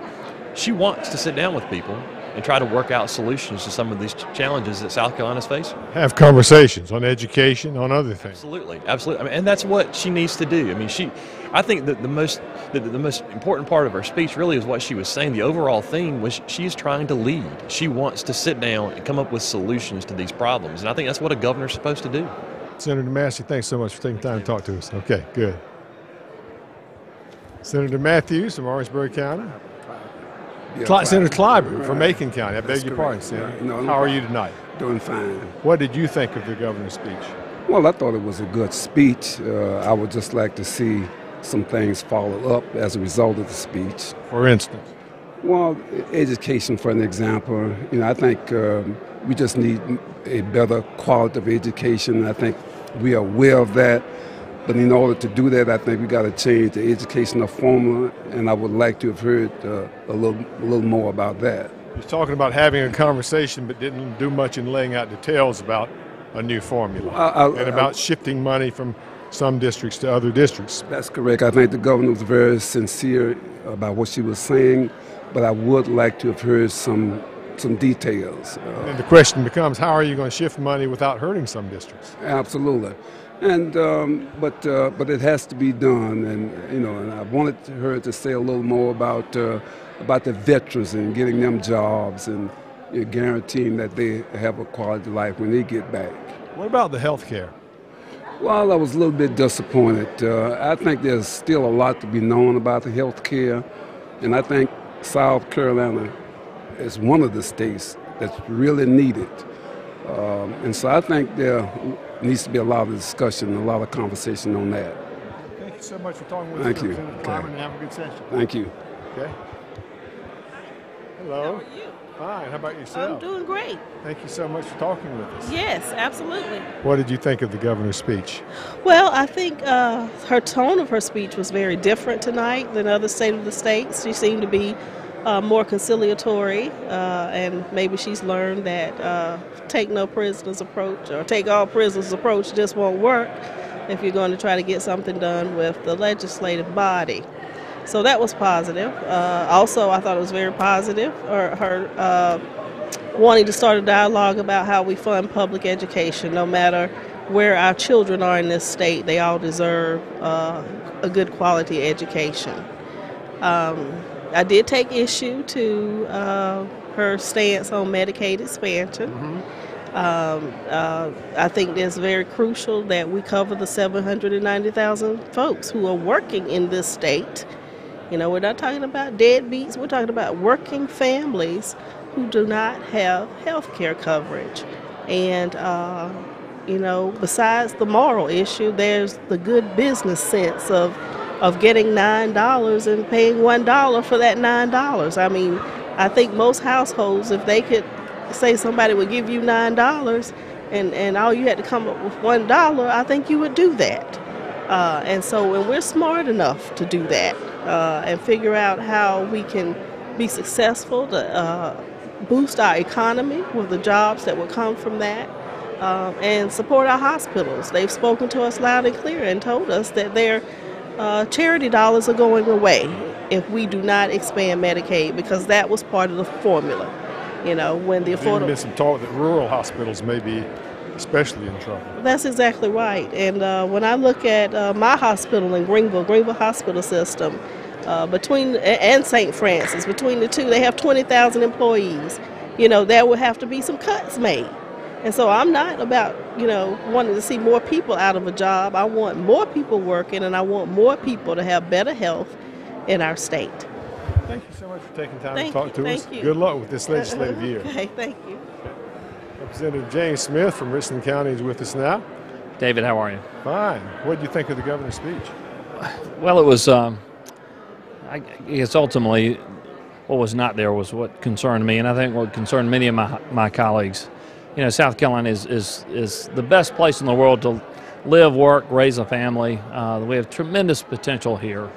she wants to sit down with people and try to work out solutions to some of these challenges that South Carolina's facing. Have conversations on education, on other things. Absolutely, absolutely. I mean, and that's what she needs to do. I mean, I think that the most important part of her speech really is what she was saying. The overall theme was she's trying to lead. She wants to sit down and come up with solutions to these problems. And I think that's what a governor's supposed to do. Senator Massey, thanks so much for taking time to talk to us. Okay, good. Senator Matthews from Orangeburg County. Yeah, Senator Clyburn from Macon County. I beg your pardon, Senator. No, how are you tonight? Doing fine. What did you think of the governor's speech? Well, I thought it was a good speech. I would just like to see some things follow up as a result of the speech. For instance? Well, education, for an example. I think we just need a better quality of education. I think we are aware of that. But in order to do that, I think we got to change the educational formula, and I would like to have heard a little more about that. You're talking about having a conversation, but didn't do much in laying out details about a new formula and about shifting money from some districts to other districts. That's correct. I think the governor was very sincere about what she was saying, but I would like to have heard some details. And the question becomes, how are you going to shift money without hurting some districts? Absolutely. And but it has to be done, and and I wanted her to say a little more about the veterans and getting them jobs and guaranteeing that they have a quality life when they get back. What about the health care? Well, I was a little bit disappointed. I think there's still a lot to be known about the health care, and I think South Carolina is one of the states that's really needed. And so I think there needs to be a lot of discussion, a lot of conversation on that. Thank you so much for talking with us. Thank you. Okay. And have a good session. Thank you. Okay. Hello. How are you? Fine. How about yourself? I'm doing great. Thank you so much for talking with us. Yes, absolutely. What did you think of the governor's speech? Well, I think her tone of her speech was very different tonight than other state of the states. She seemed to be more conciliatory, and maybe she's learned that take no prisoners approach or take all prisoners approach just won't work if you're going to try to get something done with the legislative body. So that was positive. Also, I thought it was very positive, her wanting to start a dialogue about how we fund public education. No matter where our children are in this state, they all deserve a good quality education. I did take issue to her stance on Medicaid expansion. I think it's very crucial that we cover the 790,000 folks who are working in this state. You know, we're not talking about deadbeats, we're talking about working families who do not have health care coverage. And, you know, besides the moral issue, there's the good business sense of getting $9 and paying $1 for that $9. I mean, I think most households, if they could say somebody would give you $9 and all you had to come up with $1, I think you would do that. And so when we're smart enough to do that and figure out how we can be successful to boost our economy with the jobs that will come from that, and support our hospitals. They've spoken to us loud and clear and told us that their charity dollars are going away if we do not expand Medicaid, because that was part of the formula. You know, when the affordable... There's been some talk that rural hospitals may be especially in trouble. That's exactly right. And when I look at my hospital in Greenville Hospital System, and St. Francis, between the two, they have 20,000 employees. You know, there will have to be some cuts made. And so I'm not about, you know, wanting to see more people out of a job. I want more people working, and I want more people to have better health in our state. Thank you so much for taking time to talk to us. Thank you. Good luck with this legislative year. Okay, thank you. Representative James Smith from Richland County is with us now. David, how are you? Fine. What did you think of the governor's speech? Well, it was, I guess ultimately what was not there was what concerned me, and I think what concerned many of my colleagues. You know, South Carolina is the best place in the world to live, work, raise a family. We have tremendous potential here.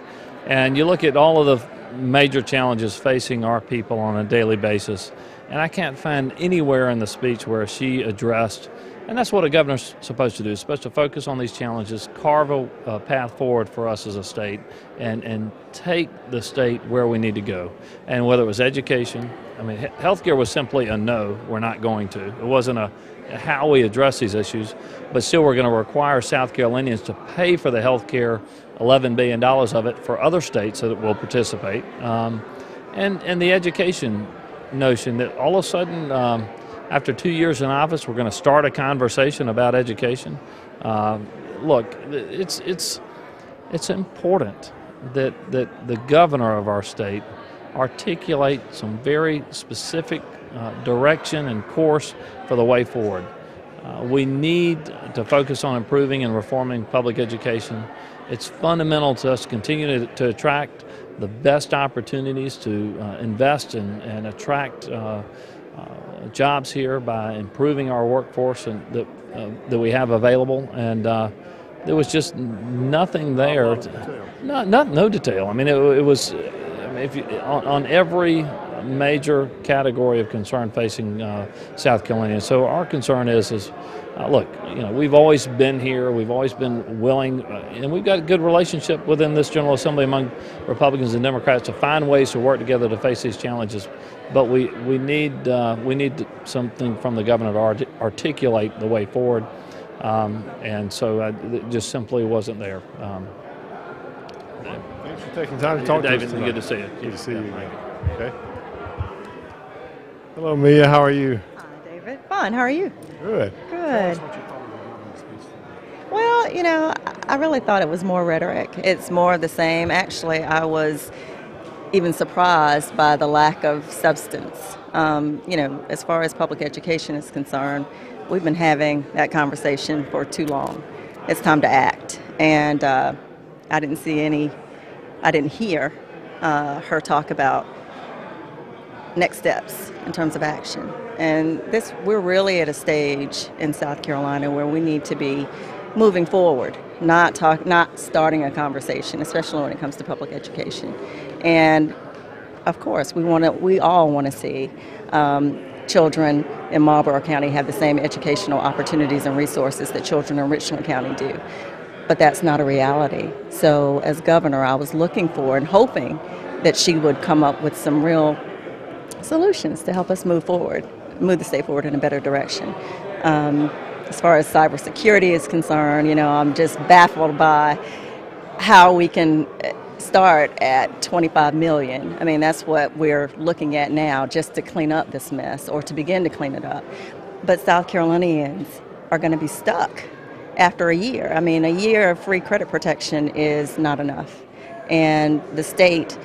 And you look at all of the major challenges facing our people on a daily basis, and I can't find anywhere in the speech where she addressed, and that's what a governor's supposed to do, is supposed to focus on these challenges, carve a path forward for us as a state, and take the state where we need to go. And whether it was education, I mean, healthcare was simply a no, we're not going to. It wasn't a how we address these issues, but still we're going to require South Carolinians to pay for the healthcare, $11 billion of it, for other states that will participate. And the education notion that all of a sudden, after 2 years in office, we're going to start a conversation about education. Look, it's important that the governor of our state articulate some very specific direction and course for the way forward. We need to focus on improving and reforming public education. It's fundamental to us to continue to attract the best opportunities to invest and attract jobs here by improving our workforce that we have available. And there was just nothing there. No detail. I mean, it was on every major category of concern facing South Carolina. So our concern is look, you know, we've always been here, we've always been willing, and we've got a good relationship within this General Assembly among Republicans and Democrats to find ways to work together to face these challenges. But we need something from the governor to articulate the way forward, and so it just simply wasn't there. Thanks for taking time to talk to us tonight. David, good to see you. Good to see you again. Okay. Hello, Mia. How are you? Hi, David. Fine. How are you? Good. Good. Well, you know, I really thought it was more rhetoric. It's more of the same. Actually, I was even surprised by the lack of substance. You know, as far as public education is concerned, we've been having that conversation for too long. It's time to act. And I didn't hear her talk about next steps in terms of action. And we're really at a stage in South Carolina where we need to be moving forward, not starting a conversation, especially when it comes to public education. And of course, we all want to see children in Marlborough County have the same educational opportunities and resources that children in Richland County do. But that's not a reality. So as governor, I was looking for and hoping that she would come up with some real solutions to help us move the state forward in a better direction. As far as cybersecurity is concerned, I'm just baffled by how we can start at $25 million. I mean, that's what we're looking at now, just to clean up this mess or to begin to clean it up. But South Carolinians are going to be stuck after a year. I mean, a year of free credit protection is not enough. And the state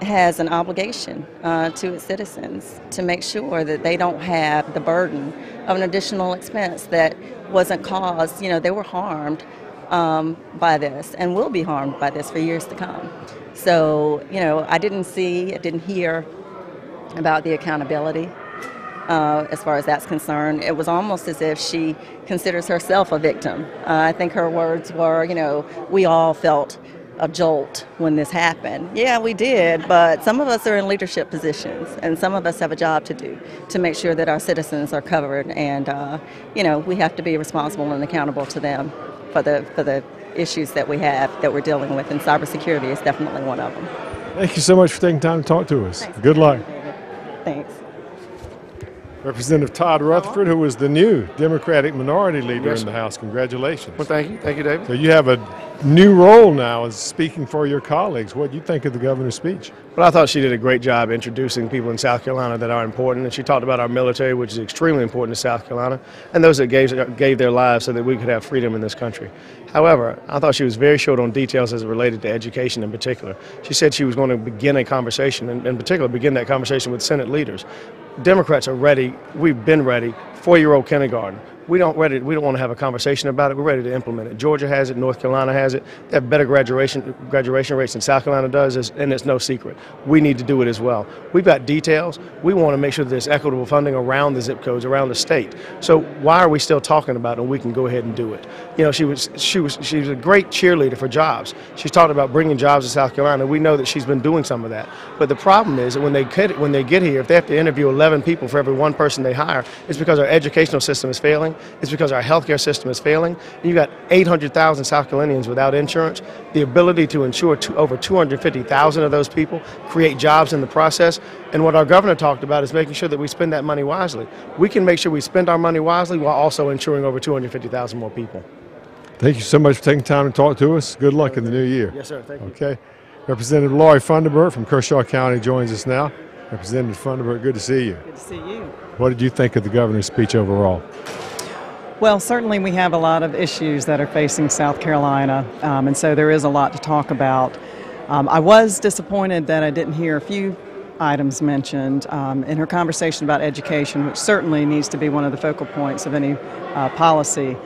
has an obligation to its citizens to make sure that they don't have the burden of an additional expense that wasn't caused. They were harmed by this and will be harmed by this for years to come. So, I didn't hear about the accountability as far as that's concerned. It was almost as if she considers herself a victim. I think her words were, we all felt a jolt when this happened. Yeah, we did, but some of us are in leadership positions and some of us have a job to do to make sure that our citizens are covered, and we have to be responsible and accountable to them for the issues that we're dealing with, and cybersecurity is definitely one of them. Thank you so much for taking time to talk to us. Thanks. Good luck. Thanks. Representative Todd Rutherford, who is the new Democratic Minority Leader in the House. Congratulations. Well, thank you. Thank you, David. So you have a new role now as speaking for your colleagues. What do you think of the governor's speech? Well, I thought she did a great job introducing people in South Carolina that are important, and she talked about our military, which is extremely important to South Carolina, and those that gave their lives so that we could have freedom in this country. However, I thought she was very short on details as it related to education in particular. She said she was going to begin a conversation, and in particular begin that conversation with Senate leaders. Democrats are ready. We've been ready. 4-year-old kindergarten. We don't want to have a conversation about it. We're ready to implement it. Georgia has it. North Carolina has it. They have better graduation rates than South Carolina does, and it's no secret. We need to do it as well. We've got details. We want to make sure that there's equitable funding around the zip codes, around the state. So why are we still talking about it when we can go ahead and do it? She was a great cheerleader for jobs. She's talked about bringing jobs to South Carolina. We know that she's been doing some of that. But the problem is that when they get here, if they have to interview 11 people for every one person they hire, it's because our educational system is failing. It's because our healthcare system is failing. And you've got 800,000 South Carolinians without insurance. The ability to insure over 250,000 of those people, create jobs in the process. And what our governor talked about is making sure that we spend that money wisely. We can make sure we spend our money wisely while also insuring over 250,000 more people. Thank you so much for taking time to talk to us. Good luck in the new year. Yes, sir. Thank you. Okay. Representative Laurie Funderburk from Kershaw County joins us now. Representative Funderburk, good to see you. Good to see you. What did you think of the governor's speech overall? Well, certainly we have a lot of issues that are facing South Carolina, and so there is a lot to talk about. I was disappointed that I didn't hear a few items mentioned in her conversation about education, which certainly needs to be one of the focal points of any policy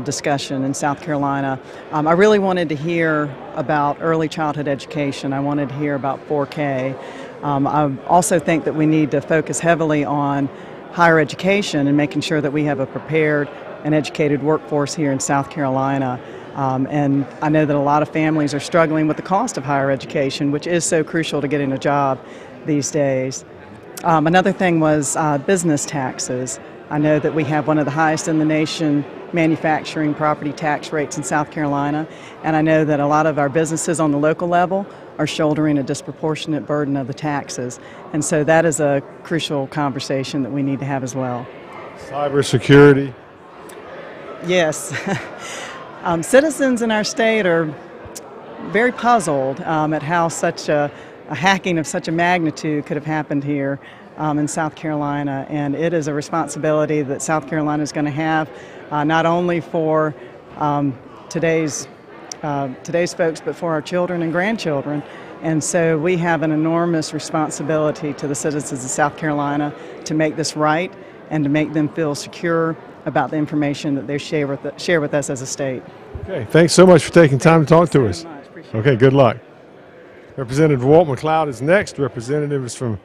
discussion in South Carolina. I really wanted to hear about early childhood education. I wanted to hear about 4K. I also think that we need to focus heavily on higher education and making sure that we have a prepared and educated workforce here in South Carolina. And I know that a lot of families are struggling with the cost of higher education, which is so crucial to getting a job these days. Another thing was business taxes. I know that we have one of the highest in the nation manufacturing property tax rates in South Carolina, and I know that a lot of our businesses on the local level are shouldering a disproportionate burden of the taxes. And so that is a crucial conversation that we need to have as well. Cybersecurity. Yes. Citizens in our state are very puzzled at how such a hacking of such a magnitude could have happened here in South Carolina, and it is a responsibility that South Carolina is going to have not only for today's folks, but for our children and grandchildren. And so we have an enormous responsibility to the citizens of South Carolina to make this right and to make them feel secure about the information that they share with us as a state. Okay, thanks so much for taking time to talk to us. Okay, good luck. Representative Walt McLeod is next. Representative is from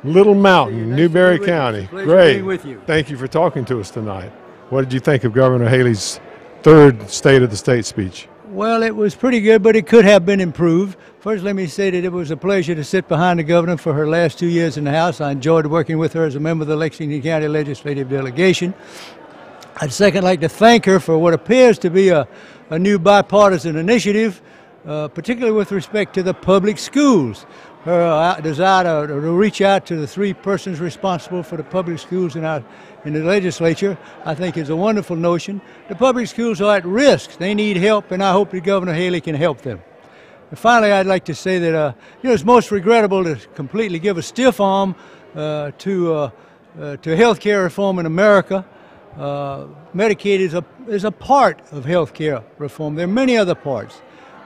Little Mountain, Newberry County. Great. Thank you for talking to us tonight. What did you think of Governor Haley's third State of the State speech? Well, it was pretty good, but it could have been improved. First, let me say that it was a pleasure to sit behind the governor for her last 2 years in the House. I enjoyed working with her as a member of the Lexington County Legislative Delegation. I'd second like to thank her for what appears to be a new bipartisan initiative, particularly with respect to the public schools. Her desire to reach out to the 3 persons responsible for the public schools in the legislature, I think, is a wonderful notion. The public schools are at risk. They need help, and I hope that Governor Haley can help them. And finally, I'd like to say that it's most regrettable to completely give a stiff arm to health care reform in America. Medicaid is a part of health care reform. There are many other parts.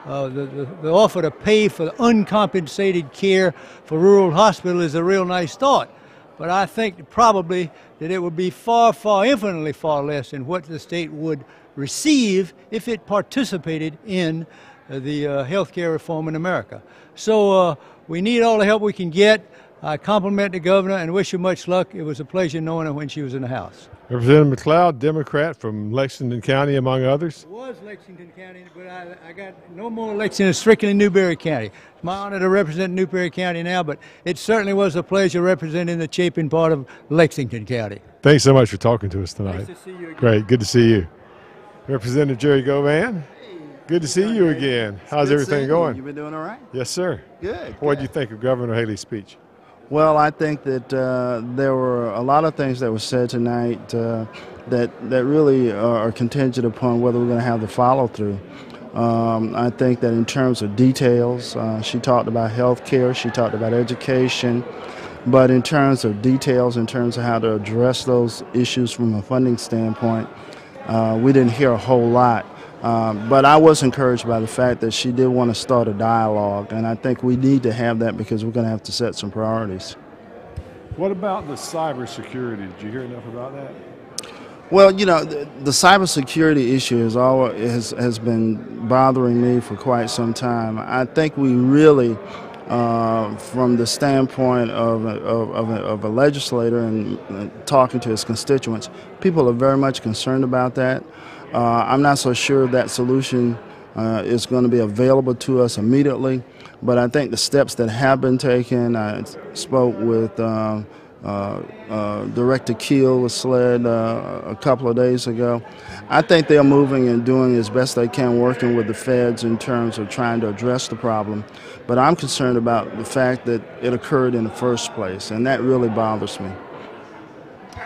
The offer to pay for uncompensated care for rural hospital is a real nice thought, but I think probably that it would be infinitely far less than what the state would receive if it participated in the health care reform in America. So we need all the help we can get. I compliment the governor and wish her much luck. It was a pleasure knowing her when she was in the House. Representative McLeod, Democrat from Lexington County, among others. It was Lexington County, but I got no more Lexington, strictly Newberry County. It's my honor to represent Newberry County now, but it certainly was a pleasure representing the Chapin part of Lexington County. Thanks so much for talking to us tonight. Nice to see you again. Great, good to see you. Representative Jerry Govan, good to see you again. How's everything going? You've been doing all right? Yes, sir. Good. What did you think of Governor Haley's speech? Well, I think that there were a lot of things that were said tonight that really are contingent upon whether we're going to have the follow-through. I think that in terms of details, she talked about health care, she talked about education, but in terms of details, in terms of how to address those issues from a funding standpoint, we didn't hear a whole lot. But I was encouraged by the fact that she did want to start a dialogue, and I think we need to have that because we're going to have to set some priorities. What about the cybersecurity? Did you hear enough about that? Well, you know, the cybersecurity issue has been bothering me for quite some time. I think we really, from the standpoint of a legislator and talking to his constituents, people are very much concerned about that. I'm not so sure that solution is going to be available to us immediately, but I think the steps that have been taken, I spoke with Director Keel of SLED a couple of days ago. I think they're moving and doing as best they can, working with the feds in terms of trying to address the problem. But I'm concerned about the fact that it occurred in the first place, and that really bothers me.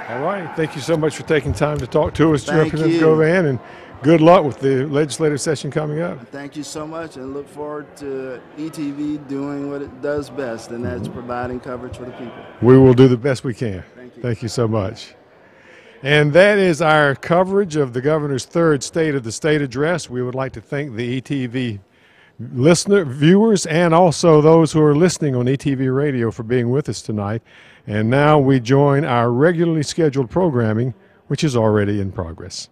All right. Thank you so much for taking time to talk to us, Thank Representative you. Govan, and good luck with the legislative session coming up. Thank you so much, and look forward to ETV doing what it does best, and that's providing coverage for the people. We will do the best we can. Thank you. Thank you so much. And that is our coverage of the governor's third State of the State address. We would like to thank the ETV viewers, and also those who are listening on ETV radio for being with us tonight. And now we join our regularly scheduled programming, which is already in progress.